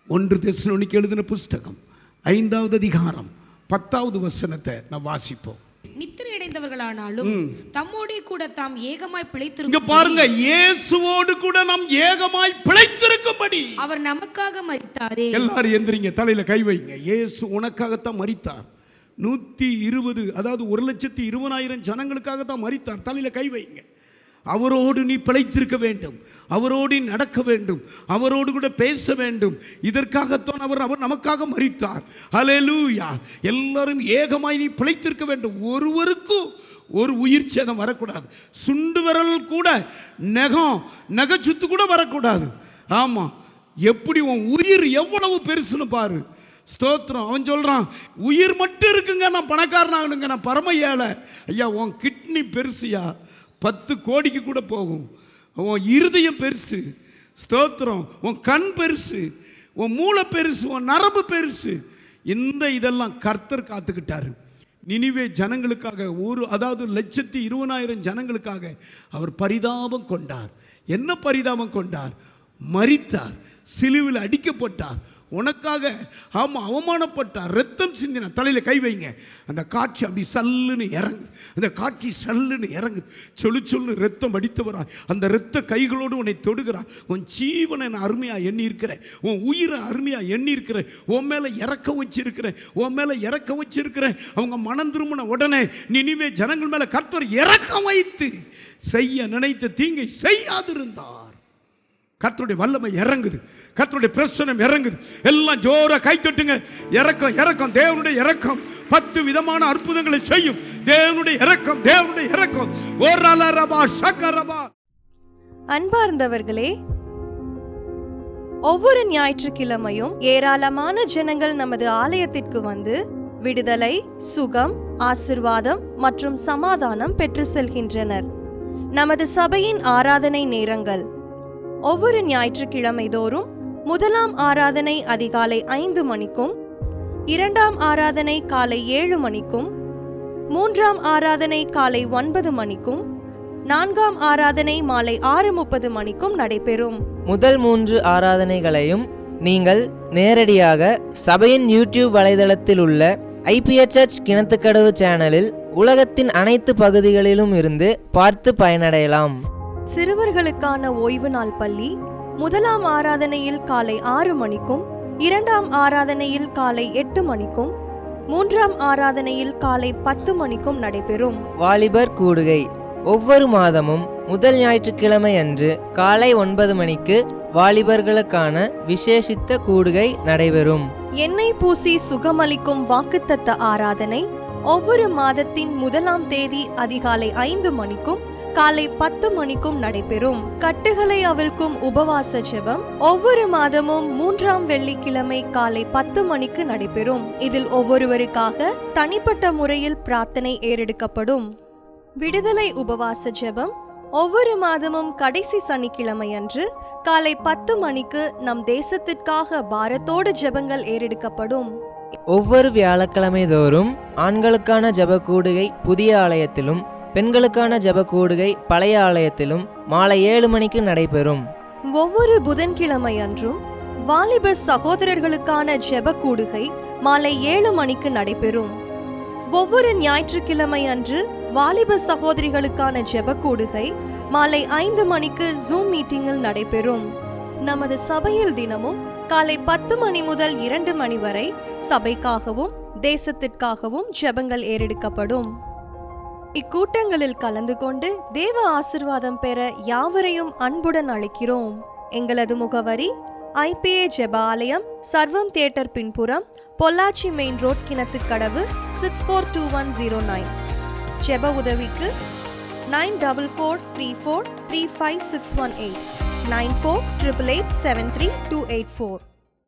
[SPEAKER 1] 1 தெசலோனிக்கேயர் எழுதின புஸ்தகம் 5வது அதிகாரம் 10வது வசனத்தை நான் வாசிப்போம்.
[SPEAKER 6] நித்திரை அடைந்தவர்களானாலும் தம்மோடே கூட தாம் ஏகமாய்
[SPEAKER 1] இங்க
[SPEAKER 6] பிழைத்திருக்கும்
[SPEAKER 1] பாருங்க, இயேசுவோடு கூட நாம் ஏகமாய் பிழைத்திருக்கும்படி
[SPEAKER 6] அவர் நமக்காக மரித்தாரே.
[SPEAKER 1] எல்லாரும் எந்திரிங்க, தலையில கை வைங்க. இயேசு உனக்காகத்தான் மரித்தார். 120, அதாவது 1,20,000 ஜனங்களுக்காகத்தான் மரித்தார். தலையில கை வைங்க. அவரோடு நீ பிழைத்திருக்க வேண்டும், அவரோடு நீ நடக்க வேண்டும், அவரோடு கூட பேச வேண்டும். இதற்காகத்தான் அவர் நமக்காக மரித்தார். ஹல்லேலூயா. எல்லாரும் ஏகமாய் நீ பிழைத்திருக்க வேண்டும். ஒருவருக்கும் ஒரு உயிர் சேதம் வரக்கூடாது. சுண்டு விரல் கூட, நகச்சுத்து கூட வரக்கூடாது. ஆமாம், எப்படி உன் உயிர் எவ்வளவு பெருசுன்னு பாரு. ஸ்தோத்திரம். அவன் சொல்கிறான், உயிர் மட்டும் இருக்குங்க, நான் பணக்காரனாகணுங்க, நான் பரம ஏழை. ஐயா உன் கிட்னி பெருசுயா, 10 கோடிக்கு கூட போகும். உன் இருதயம் பெருசு. ஸ்தோத்திரம். உன் கண் பெருசு, உன் மூளை பெருசு, உன் நரம்பு பெருசு. இதெல்லாம் கர்த்தர் காத்துக்கிட்டாரு. நினிவே ஜனங்களுக்காக, அதாவது 1,20,000 ஜனங்களுக்காக அவர் பரிதாபம் கொண்டார். என்ன பரிதாபம் கொண்டார்? மரித்தார், சிலுவையில் அடிக்கப்பட்டார், உனக்காக ஆமாம் அவமானப்பட்டார், ரத்தம் சிந்தினார். தலையில் கை வைங்க. அந்த காட்சி அப்படி சல்லுன்னு இறங்கு, அந்த காட்சி சல்லுன்னு இறங்கு. சொல்லு ரத்தம் அடித்தவரா, அந்த ரத்த கைகளோடு உன்னை தொடுகிறார். உன் ஜீவனை நான் அருமையாக எண்ணி இருக்கிறேன், உன் உயிரை அருமையாக எண்ணி இருக்கிறேன், உன் மேலே இறக்க வச்சிருக்கிறேன். அவங்க மனம் திரும்பின உடனே நினிவே ஜனங்கள் மேலே கர்த்தர் இறக்கம் வைத்து செய்ய நினைத்த தீங்கை செய்யாதிருந்தார். கர்த்தருடைய வல்லமை இறங்குது, கர்த்தருடைய பிரசன்னம் இறங்குது. எல்லாம் ஜோரா கை தட்டுங்க. இறக்கம், தேவனுடைய இறக்கம் 10 விதமான அற்புதங்களை செய்யும். தேவனுடைய இறக்கம்.
[SPEAKER 8] அன்பார்ந்தவர்களே, ஒவ்வொரு ஞாயிற்றுக்கிழமையும் ஏராளமான ஜனங்கள் நமது ஆலயத்திற்கு வந்து விடுதலை, சுகம், ஆசீர்வாதம் மற்றும் சமாதானம் பெற்று செல்கின்றனர். நமது சபையின் ஆராதனை நேரங்கள்: ஒவ்வொரு ஞாயிற்றுக்கிழமை தோறும் முதலாம் ஆராதனை அதிகாலை 5 மணிக்கும், 2ஆம் ஆராதனை காலை 7 மணிக்கும், 3ஆம் ஆராதனை காலை 9 மணிக்கும், 4ஆம் ஆராதனை மாலை 6:30 மணிக்கும் நடைபெறும்.
[SPEAKER 9] முதல் 3 ஆராதனைகளையும் நீங்கள் நேரடியாக சபையின் யூடியூப் வலைதளத்தில் உள்ள IPHH கிணத்துக்கடவு சேனலில் உலகத்தின் அனைத்து பகுதிகளிலும் இருந்து பார்த்து பயனடையலாம்.
[SPEAKER 8] சிறுவர்களுக்கான ஓய்வு நாள் பள்ளி முதலாம் ஆராதனையில் காலை 6 மணிக்கும், 2ஆம் ஆராதனையில் காலை 8 மணிக்கும், 3ஆம் ஆராதனையில் காலை 10 மணிக்கும் நடைபெறும்.
[SPEAKER 9] வாலிபர் கூடுகை ஒவ்வொரு மாதமும் முதல் ஞாயிற்றுக்கிழமை அன்று காலை 9 மணிக்கு வாலிபர்களுக்கான விசேஷித்த கூடுகை நடைபெறும்.
[SPEAKER 8] எண்ணெய் பூசி சுகமளிக்கும் வாக்குத்தத்த ஆராதனை ஒவ்வொரு மாதத்தின் 1ஆம் தேதி அதிகாலை 5 மணிக்கும் காலை 10 மணிக்கும் நடைபெறும். கட்டுகளை அவிழ்க்கும் உபவாச ஜெபம் ஒவ்வொரு மாதமும் 3ஆம் வெள்ளிக்கிழமை காலை 10 மணிக்கு நடைபெறும். இதில் ஒவ்வொருவருக்காக தனிப்பட்ட முறையில் பிரார்த்தனை ஏறெடுக்கப்படும். விடுதலை உபவாச ஜெபம் ஒவ்வொரு மாதமும் கடைசி சனிக்கிழமை அன்று காலை 10 மணிக்கு நம் தேசத்திற்காக பாரத்தோடு ஜெபங்கள் ஏறெடுக்கப்படும்.
[SPEAKER 9] ஒவ்வொரு வியாழக்கிழமை தோறும் ஆண்களுக்கான ஜெப கூடுகை புதிய ஆலயத்திலும், பெண்களுக்கான ஜெப கூடுகை பழைய ஆலயத்திலும் மாலை 7 மணிக்கு நடைபெறும்.
[SPEAKER 8] ஒவ்வொரு புதன்கிழமை அன்றும் வாலிப சகோதரர்களுக்கான ஜெப கூடுகை மாலை 7 மணிக்கு நடைபெறும். ஒவ்வொரு ஞாயிற்றுக்கிழமை அன்று வாலிப சகோதரிகளுக்கான ஜெப கூடுகை மாலை 5 மணிக்கு ஜூம் மீட்டிங்கில் நடைபெறும். நமது சபையில் தினமும் காலை 10 மணி முதல் 2 மணி வரை சபைக்காகவும் தேசத்திற்காகவும் ஜெபங்கள் ஏறெடுக்கப்படும். இக்கூட்டங்களில் கலந்து கொண்டு தேவ ஆசிர்வாதம் பெற யாவரையும் அன்புடன் அழைக்கிறோம். எங்களது முகவரி IPA ஜெப ஆலயம், சர்வம் தியேட்டர் பின்புறம், பொள்ளாச்சி மெயின் ரோட், கிணத்துக்கடவு 642109. ஜெப உதவிக்கு 9443435618 9488873284.